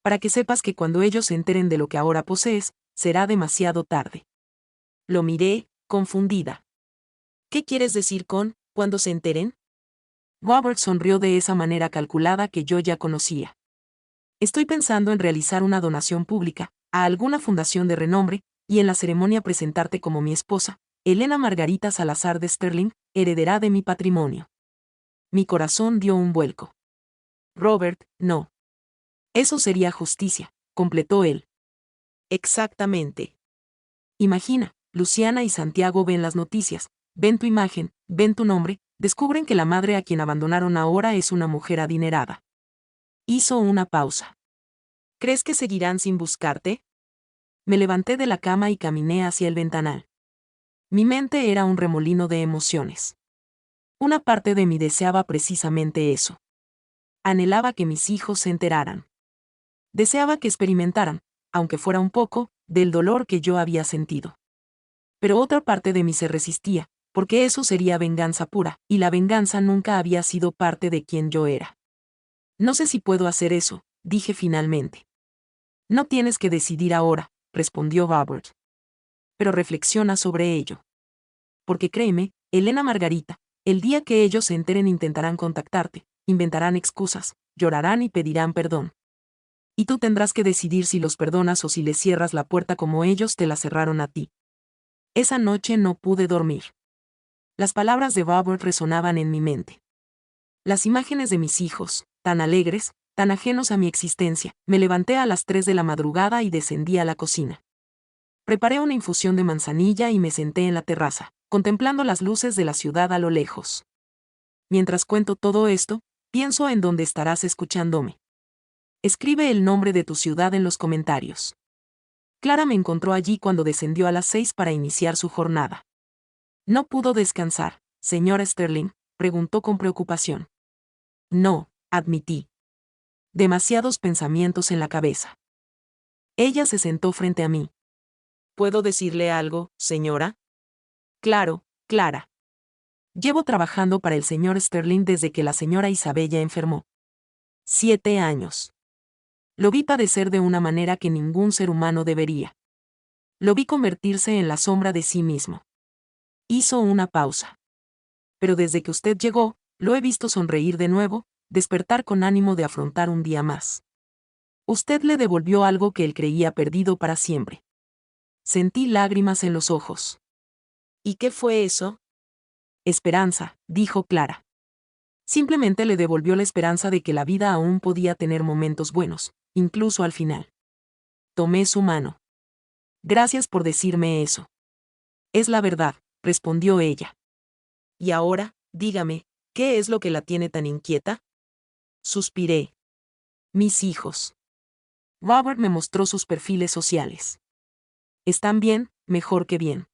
Para que sepas que cuando ellos se enteren de lo que ahora posees, será demasiado tarde. Lo miré, confundida. ¿Qué quieres decir con, cuando se enteren? Robert sonrió de esa manera calculada que yo ya conocía. Estoy pensando en realizar una donación pública, a alguna fundación de renombre, y en la ceremonia presentarte como mi esposa, Elena Margarita Salazar de Sterling, heredera de mi patrimonio. Mi corazón dio un vuelco. Robert, no. Eso sería justicia, completó él. Exactamente. Imagina, Luciana y Santiago ven las noticias, ven tu imagen, ven tu nombre, descubren que la madre a quien abandonaron ahora es una mujer adinerada. Hizo una pausa. ¿Crees que seguirán sin buscarte? Me levanté de la cama y caminé hacia el ventanal. Mi mente era un remolino de emociones. Una parte de mí deseaba precisamente eso. Anhelaba que mis hijos se enteraran. Deseaba que experimentaran, aunque fuera un poco, del dolor que yo había sentido. Pero otra parte de mí se resistía, porque eso sería venganza pura, y la venganza nunca había sido parte de quien yo era. No sé si puedo hacer eso, dije finalmente. No tienes que decidir ahora, respondió Robert. Pero reflexiona sobre ello. Porque créeme, Elena Margarita, el día que ellos se enteren intentarán contactarte, inventarán excusas, llorarán y pedirán perdón. Y tú tendrás que decidir si los perdonas o si les cierras la puerta como ellos te la cerraron a ti. Esa noche no pude dormir. Las palabras de Robert resonaban en mi mente. Las imágenes de mis hijos, tan alegres, tan ajenos a mi existencia, me levanté a las 3 de la madrugada y descendí a la cocina. Preparé una infusión de manzanilla y me senté en la terraza, contemplando las luces de la ciudad a lo lejos. Mientras cuento todo esto, pienso en dónde estarás escuchándome. Escribe el nombre de tu ciudad en los comentarios. Clara me encontró allí cuando descendió a las 6 para iniciar su jornada. ¿No pudo descansar, señora Sterling?, preguntó con preocupación. No, admití. Demasiados pensamientos en la cabeza. Ella se sentó frente a mí. ¿Puedo decirle algo, señora? Claro, Clara. Llevo trabajando para el señor Sterling desde que la señora Isabella enfermó. 7 años. Lo vi padecer de una manera que ningún ser humano debería. Lo vi convertirse en la sombra de sí mismo. Hizo una pausa. Pero desde que usted llegó, lo he visto sonreír de nuevo, despertar con ánimo de afrontar un día más. Usted le devolvió algo que él creía perdido para siempre. Sentí lágrimas en los ojos. ¿Y qué fue eso? Esperanza, dijo Clara. Simplemente le devolvió la esperanza de que la vida aún podía tener momentos buenos, incluso al final. Tomé su mano. Gracias por decirme eso. Es la verdad, respondió ella. Y ahora, dígame, ¿qué es lo que la tiene tan inquieta? Suspiré. Mis hijos. Robert me mostró sus perfiles sociales. Están bien, mejor que bien.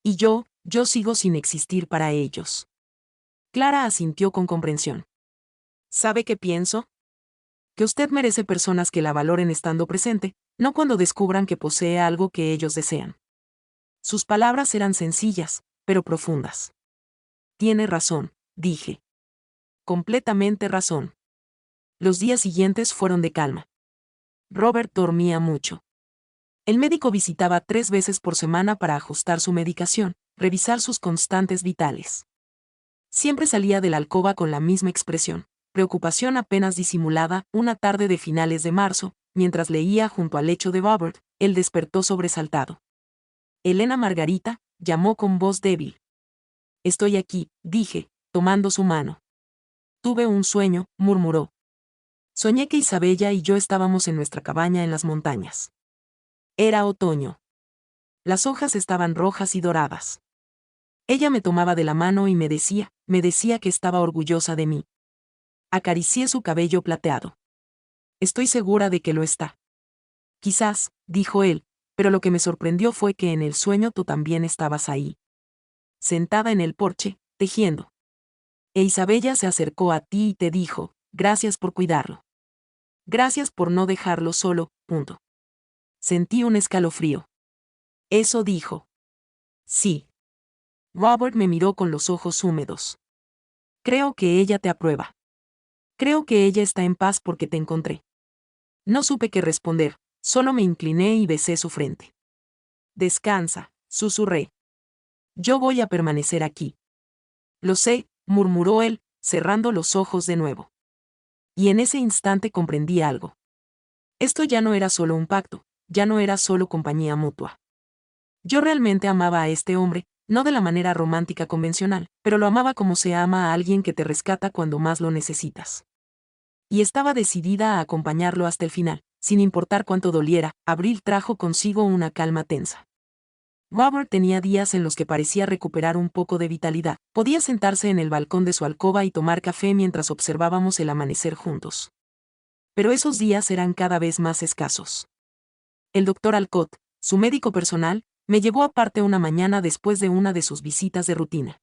Y yo sigo sin existir para ellos. Clara asintió con comprensión. ¿Sabe qué pienso? Que usted merece personas que la valoren estando presente, no cuando descubran que posee algo que ellos desean. Sus palabras eran sencillas, pero profundas. Tiene razón, dije. Completamente razón. Los días siguientes fueron de calma. Robert dormía mucho. El médico visitaba 3 veces por semana para ajustar su medicación, revisar sus constantes vitales. Siempre salía de la alcoba con la misma expresión, preocupación apenas disimulada. Una tarde de finales de marzo, mientras leía junto al lecho de Robert, él despertó sobresaltado. Elena Margarita, llamó con voz débil. Estoy aquí, dije, tomando su mano. Tuve un sueño, murmuró. Soñé que Isabella y yo estábamos en nuestra cabaña en las montañas. Era otoño. Las hojas estaban rojas y doradas. Ella me tomaba de la mano y me decía que estaba orgullosa de mí. Acaricié su cabello plateado. Estoy segura de que lo está. Quizás, dijo él, pero lo que me sorprendió fue que en el sueño tú también estabas ahí. Sentada en el porche, tejiendo. E Isabella se acercó a ti y te dijo, gracias por cuidarlo. Gracias por no dejarlo solo, punto. Sentí un escalofrío. Eso dijo. Sí. Robert me miró con los ojos húmedos. Creo que ella te aprueba. Creo que ella está en paz porque te encontré. No supe qué responder, solo me incliné y besé su frente. Descansa, susurré. Yo voy a permanecer aquí. Lo sé, murmuró él, cerrando los ojos de nuevo. Y en ese instante comprendí algo. Esto ya no era solo un pacto, ya no era solo compañía mutua. Yo realmente amaba a este hombre, no de la manera romántica convencional, pero lo amaba como se ama a alguien que te rescata cuando más lo necesitas. Y estaba decidida a acompañarlo hasta el final, sin importar cuánto doliera. Abril trajo consigo una calma tensa. Robert tenía días en los que parecía recuperar un poco de vitalidad. Podía sentarse en el balcón de su alcoba y tomar café mientras observábamos el amanecer juntos. Pero esos días eran cada vez más escasos. El doctor Alcott, su médico personal, me llevó aparte una mañana después de una de sus visitas de rutina.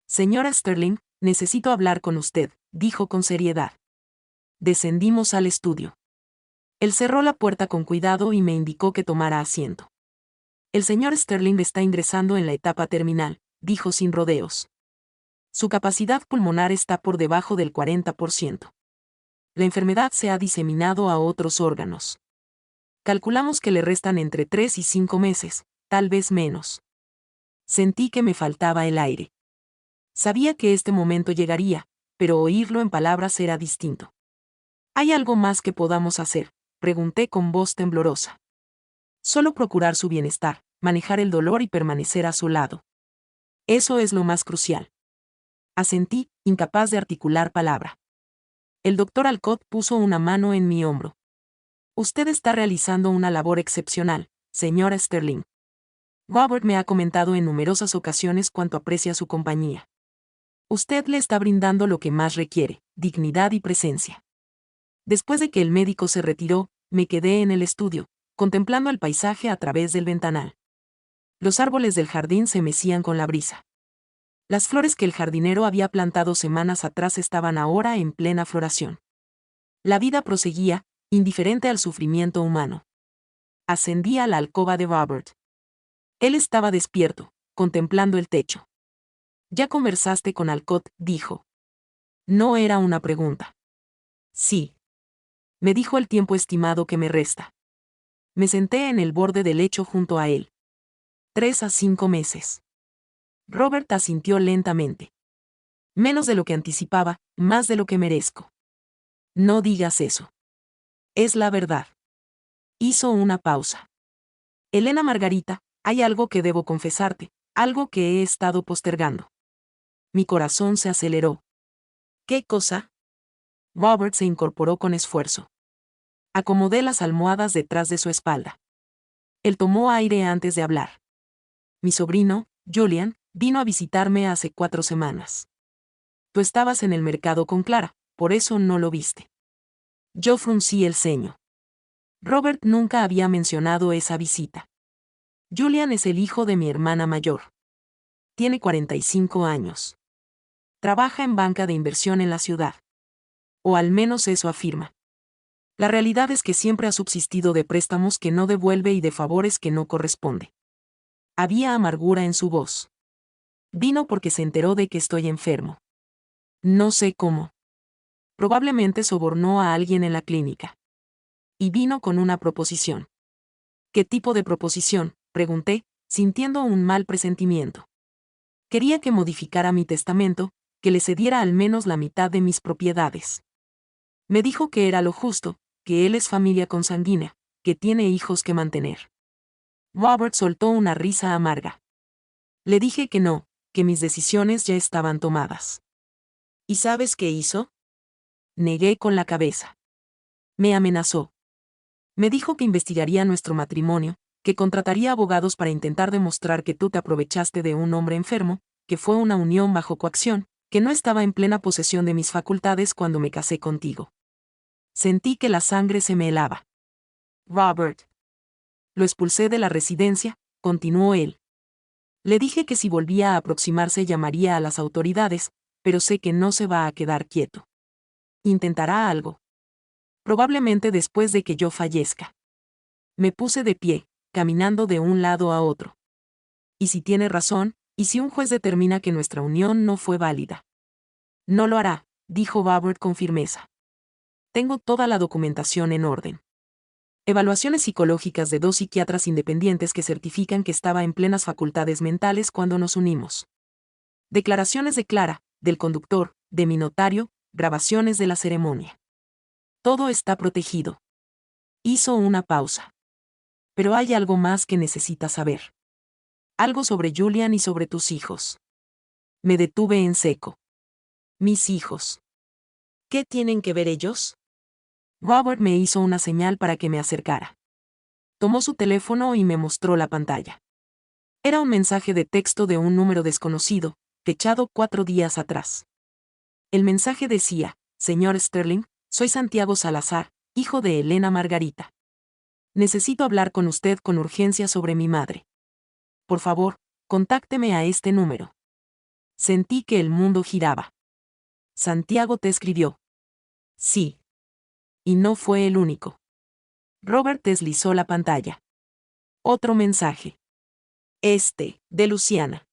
Señora Sterling, necesito hablar con usted, dijo con seriedad. Descendimos al estudio. Él cerró la puerta con cuidado y me indicó que tomara asiento. El señor Sterling está ingresando en la etapa terminal, dijo sin rodeos. Su capacidad pulmonar está por debajo del 40%. La enfermedad se ha diseminado a otros órganos. Calculamos que le restan entre 3 y 5 meses, tal vez menos. Sentí que me faltaba el aire. Sabía que este momento llegaría, pero oírlo en palabras era distinto. ¿Hay algo más que podamos hacer?, pregunté con voz temblorosa. Solo procurar su bienestar, manejar el dolor y permanecer a su lado. Eso es lo más crucial. Asentí, incapaz de articular palabra. El doctor Alcott puso una mano en mi hombro. Usted está realizando una labor excepcional, señora Sterling. Robert me ha comentado en numerosas ocasiones cuánto aprecia su compañía. Usted le está brindando lo que más requiere, dignidad y presencia. Después de que el médico se retiró, me quedé en el estudio, contemplando el paisaje a través del ventanal. Los árboles del jardín se mecían con la brisa. Las flores que el jardinero había plantado semanas atrás estaban ahora en plena floración. La vida proseguía, indiferente al sufrimiento humano. Ascendí a la alcoba de Robert. Él estaba despierto, contemplando el techo. «¿Ya conversaste con Alcott?», dijo. No era una pregunta. Sí. Me dijo el tiempo estimado que me resta. Me senté en el borde del lecho junto a él. 3 a 5 meses. Robert asintió lentamente. Menos de lo que anticipaba, más de lo que merezco. No digas eso. Es la verdad. Hizo una pausa. Elena Margarita, hay algo que debo confesarte, algo que he estado postergando. Mi corazón se aceleró. ¿Qué cosa? Robert se incorporó con esfuerzo. Acomodé las almohadas detrás de su espalda. Él tomó aire antes de hablar. Mi sobrino, Julian, vino a visitarme hace 4 semanas. Tú estabas en el mercado con Clara, por eso no lo viste. Yo fruncí el ceño. Robert nunca había mencionado esa visita. Julian es el hijo de mi hermana mayor. Tiene 45 años. Trabaja en banca de inversión en la ciudad. O al menos eso afirma. La realidad es que siempre ha subsistido de préstamos que no devuelve y de favores que no corresponde. Había amargura en su voz. Vino porque se enteró de que estoy enfermo. No sé cómo. Probablemente sobornó a alguien en la clínica. Y vino con una proposición. ¿Qué tipo de proposición?, pregunté, sintiendo un mal presentimiento. Quería que modificara mi testamento, que le cediera al menos la mitad de mis propiedades. Me dijo que era lo justo, que él es familia consanguínea, que tiene hijos que mantener. Robert soltó una risa amarga. Le dije que no, que mis decisiones ya estaban tomadas. ¿Y sabes qué hizo? Negué con la cabeza. Me amenazó. Me dijo que investigaría nuestro matrimonio, que contrataría abogados para intentar demostrar que tú te aprovechaste de un hombre enfermo, que fue una unión bajo coacción, que no estaba en plena posesión de mis facultades cuando me casé contigo. Sentí que la sangre se me helaba. Robert. Lo expulsé de la residencia, continuó él. Le dije que si volvía a aproximarse llamaría a las autoridades, pero sé que no se va a quedar quieto. Intentará algo. Probablemente después de que yo fallezca. Me puse de pie, caminando de un lado a otro. ¿Y si tiene razón? ¿Y si un juez determina que nuestra unión no fue válida? No lo hará, dijo Robert con firmeza. Tengo toda la documentación en orden. Evaluaciones psicológicas de 2 psiquiatras independientes que certifican que estaba en plenas facultades mentales cuando nos unimos. Declaraciones de Clara, del conductor, de mi notario, grabaciones de la ceremonia. Todo está protegido. Hizo una pausa. Pero hay algo más que necesitas saber. Algo sobre Julian y sobre tus hijos. Me detuve en seco. Mis hijos. ¿Qué tienen que ver ellos? Robert me hizo una señal para que me acercara. Tomó su teléfono y me mostró la pantalla. Era un mensaje de texto de un número desconocido, fechado 4 días atrás. El mensaje decía: Señor Sterling, soy Santiago Salazar, hijo de Elena Margarita. Necesito hablar con usted con urgencia sobre mi madre. Por favor, contácteme a este número. Sentí que el mundo giraba. Santiago te escribió. Sí. Y no fue el único. Robert deslizó la pantalla. Otro mensaje. De Luciana.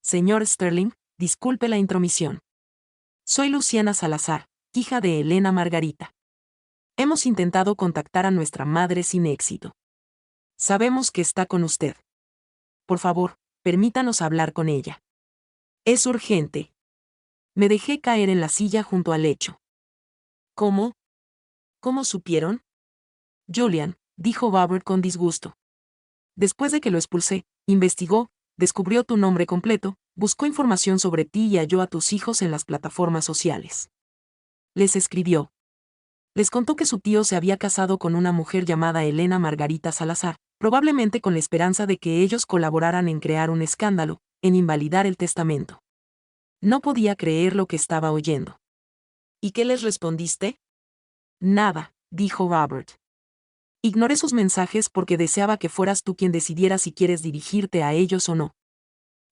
Señor Sterling, disculpe la intromisión. Soy Luciana Salazar, hija de Elena Margarita. Hemos intentado contactar a nuestra madre sin éxito. Sabemos que está con usted. Por favor, permítanos hablar con ella. Es urgente. Me dejé caer en la silla junto al lecho. ¿Cómo? ¿Cómo supieron? Julian, dijo Robert con disgusto. Después de que lo expulsé, investigó, descubrió tu nombre completo, buscó información sobre ti y halló a tus hijos en las plataformas sociales. Les escribió. Les contó que su tío se había casado con una mujer llamada Elena Margarita Salazar, probablemente con la esperanza de que ellos colaboraran en crear un escándalo, en invalidar el testamento. No podía creer lo que estaba oyendo. ¿Y qué les respondiste? Nada, dijo Robert. Ignoré sus mensajes porque deseaba que fueras tú quien decidiera si quieres dirigirte a ellos o no.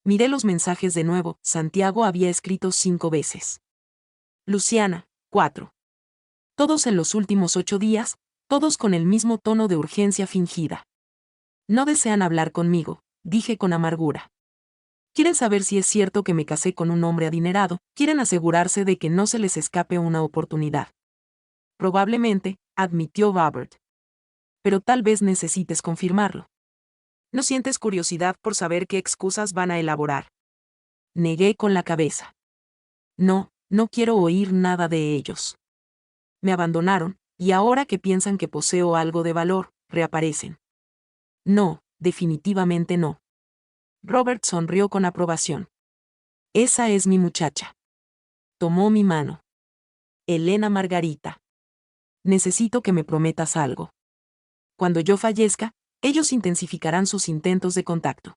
Miré los mensajes de nuevo. Santiago había escrito 5 veces. Luciana, 4. Todos en los últimos 8 días, todos con el mismo tono de urgencia fingida. No desean hablar conmigo, dije con amargura. Quieren saber si es cierto que me casé con un hombre adinerado, quieren asegurarse de que no se les escape una oportunidad. Probablemente, admitió Robert. Pero tal vez necesites confirmarlo. ¿No sientes curiosidad por saber qué excusas van a elaborar? Negué con la cabeza. No, no quiero oír nada de ellos. Me abandonaron, y ahora que piensan que poseo algo de valor, reaparecen. No, definitivamente no. Robert sonrió con aprobación. Esa es mi muchacha. Tomó mi mano. Elena Margarita. Necesito que me prometas algo. Cuando yo fallezca, ellos intensificarán sus intentos de contacto.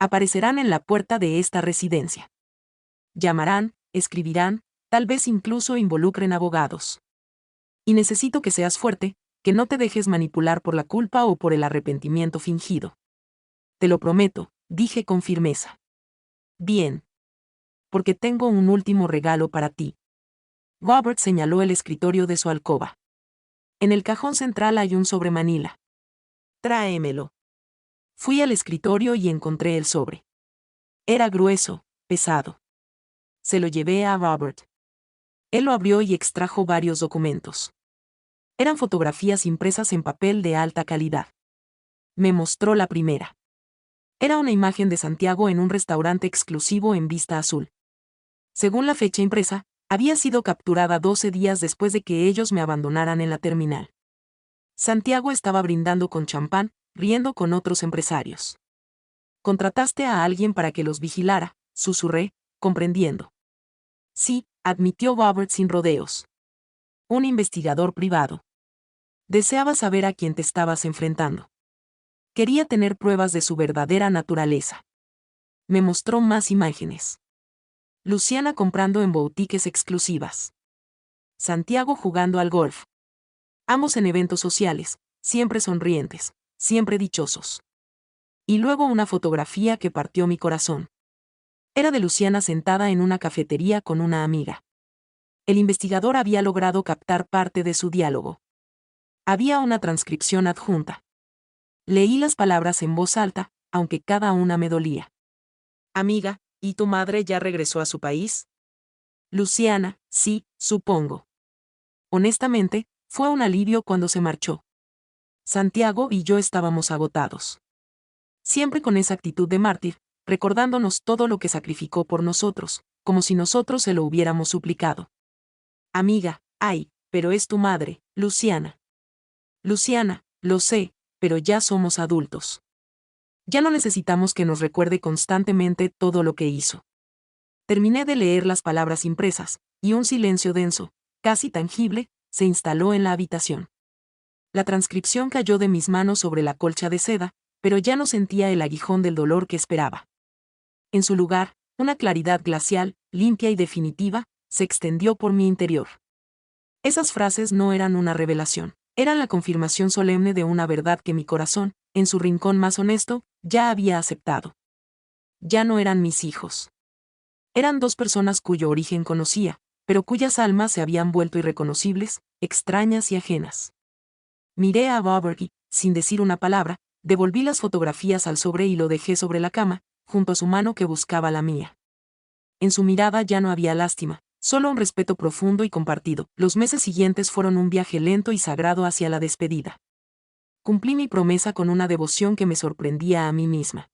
Aparecerán en la puerta de esta residencia. Llamarán, escribirán, tal vez incluso involucren abogados. Y necesito que seas fuerte, que no te dejes manipular por la culpa o por el arrepentimiento fingido. Te lo prometo, dije con firmeza. Bien. Porque tengo un último regalo para ti. Robert señaló el escritorio de su alcoba. En el cajón central hay un sobre manila. Tráemelo. Fui al escritorio y encontré el sobre. Era grueso, pesado. Se lo llevé a Robert. Él lo abrió y extrajo varios documentos. Eran fotografías impresas en papel de alta calidad. Me mostró la primera. Era una imagen de Santiago en un restaurante exclusivo en Vista Azul. Según la fecha impresa, había sido capturada 12 días después de que ellos me abandonaran en la terminal. Santiago estaba brindando con champán, riendo con otros empresarios. Contrataste a alguien para que los vigilara, susurré, comprendiendo. Sí, admitió Robert sin rodeos. Un investigador privado. Deseaba saber a quién te estabas enfrentando. Quería tener pruebas de su verdadera naturaleza. Me mostró más imágenes. Luciana comprando en boutiques exclusivas. Santiago jugando al golf. Ambos en eventos sociales, siempre sonrientes, siempre dichosos. Y luego una fotografía que partió mi corazón. Era de Luciana sentada en una cafetería con una amiga. El investigador había logrado captar parte de su diálogo. Había una transcripción adjunta. Leí las palabras en voz alta, aunque cada una me dolía. Amiga, ¿y tu madre ya regresó a su país? Luciana, sí, supongo. Honestamente, fue un alivio cuando se marchó. Santiago y yo estábamos agotados. Siempre con esa actitud de mártir, recordándonos todo lo que sacrificó por nosotros, como si nosotros se lo hubiéramos suplicado. Amiga, ay, pero es tu madre, Luciana. Luciana, lo sé, pero ya somos adultos. Ya no necesitamos que nos recuerde constantemente todo lo que hizo. Terminé de leer las palabras impresas, y un silencio denso, casi tangible, se instaló en la habitación. La transcripción cayó de mis manos sobre la colcha de seda, pero ya no sentía el aguijón del dolor que esperaba. En su lugar, una claridad glacial, limpia y definitiva, se extendió por mi interior. Esas frases no eran una revelación, eran la confirmación solemne de una verdad que mi corazón, en su rincón más honesto, ya había aceptado. Ya no eran mis hijos. Eran dos personas cuyo origen conocía, pero cuyas almas se habían vuelto irreconocibles, extrañas y ajenas. Miré a Robert y, sin decir una palabra, devolví las fotografías al sobre y lo dejé sobre la cama, junto a su mano que buscaba la mía. En su mirada ya no había lástima, solo un respeto profundo y compartido. Los meses siguientes fueron un viaje lento y sagrado hacia la despedida. Cumplí mi promesa con una devoción que me sorprendía a mí misma.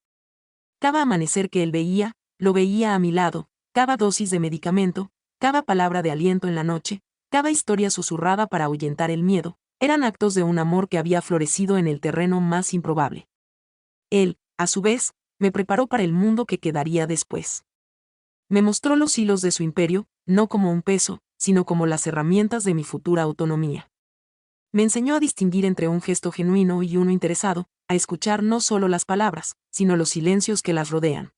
Cada amanecer que él veía, lo veía a mi lado, cada dosis de medicamento, cada palabra de aliento en la noche, cada historia susurrada para ahuyentar el miedo, eran actos de un amor que había florecido en el terreno más improbable. Él, a su vez, me preparó para el mundo que quedaría después. Me mostró los hilos de su imperio, no como un peso, sino como las herramientas de mi futura autonomía. Me enseñó a distinguir entre un gesto genuino y uno interesado, a escuchar no solo las palabras, sino los silencios que las rodean.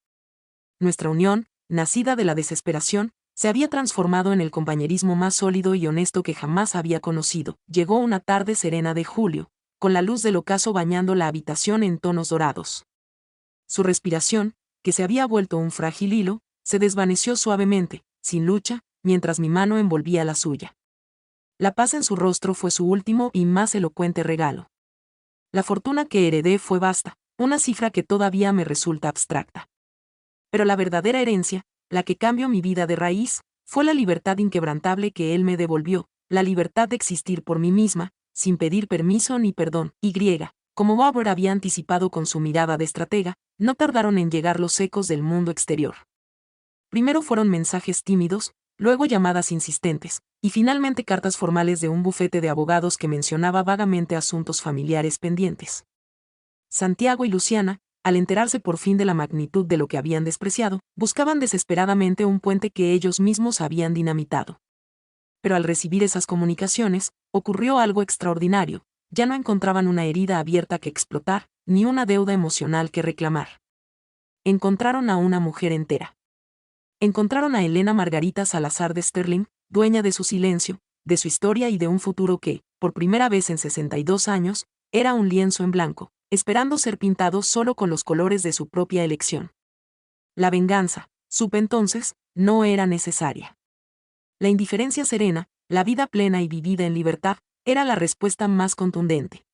Nuestra unión, nacida de la desesperación, se había transformado en el compañerismo más sólido y honesto que jamás había conocido. Llegó una tarde serena de julio, con la luz del ocaso bañando la habitación en tonos dorados. Su respiración, que se había vuelto un frágil hilo, se desvaneció suavemente, sin lucha, mientras mi mano envolvía la suya. La paz en su rostro fue su último y más elocuente regalo. La fortuna que heredé fue vasta, una cifra que todavía me resulta abstracta. Pero la verdadera herencia, la que cambió mi vida de raíz, fue la libertad inquebrantable que él me devolvió, la libertad de existir por mí misma, sin pedir permiso ni perdón. Como Robert había anticipado con su mirada de estratega, no tardaron en llegar los ecos del mundo exterior. Primero fueron mensajes tímidos, luego llamadas insistentes, y finalmente cartas formales de un bufete de abogados que mencionaba vagamente asuntos familiares pendientes. Santiago y Luciana, al enterarse por fin de la magnitud de lo que habían despreciado, buscaban desesperadamente un puente que ellos mismos habían dinamitado. Pero al recibir esas comunicaciones, ocurrió algo extraordinario. Ya no encontraban una herida abierta que explotar, ni una deuda emocional que reclamar. Encontraron a una mujer entera. Encontraron a Elena Margarita Salazar de Sterling, dueña de su silencio, de su historia y de un futuro que, por primera vez en 62 años, era un lienzo en blanco, esperando ser pintado solo con los colores de su propia elección. La venganza, supe entonces, no era necesaria. La indiferencia serena, la vida plena y vivida en libertad, era la respuesta más contundente.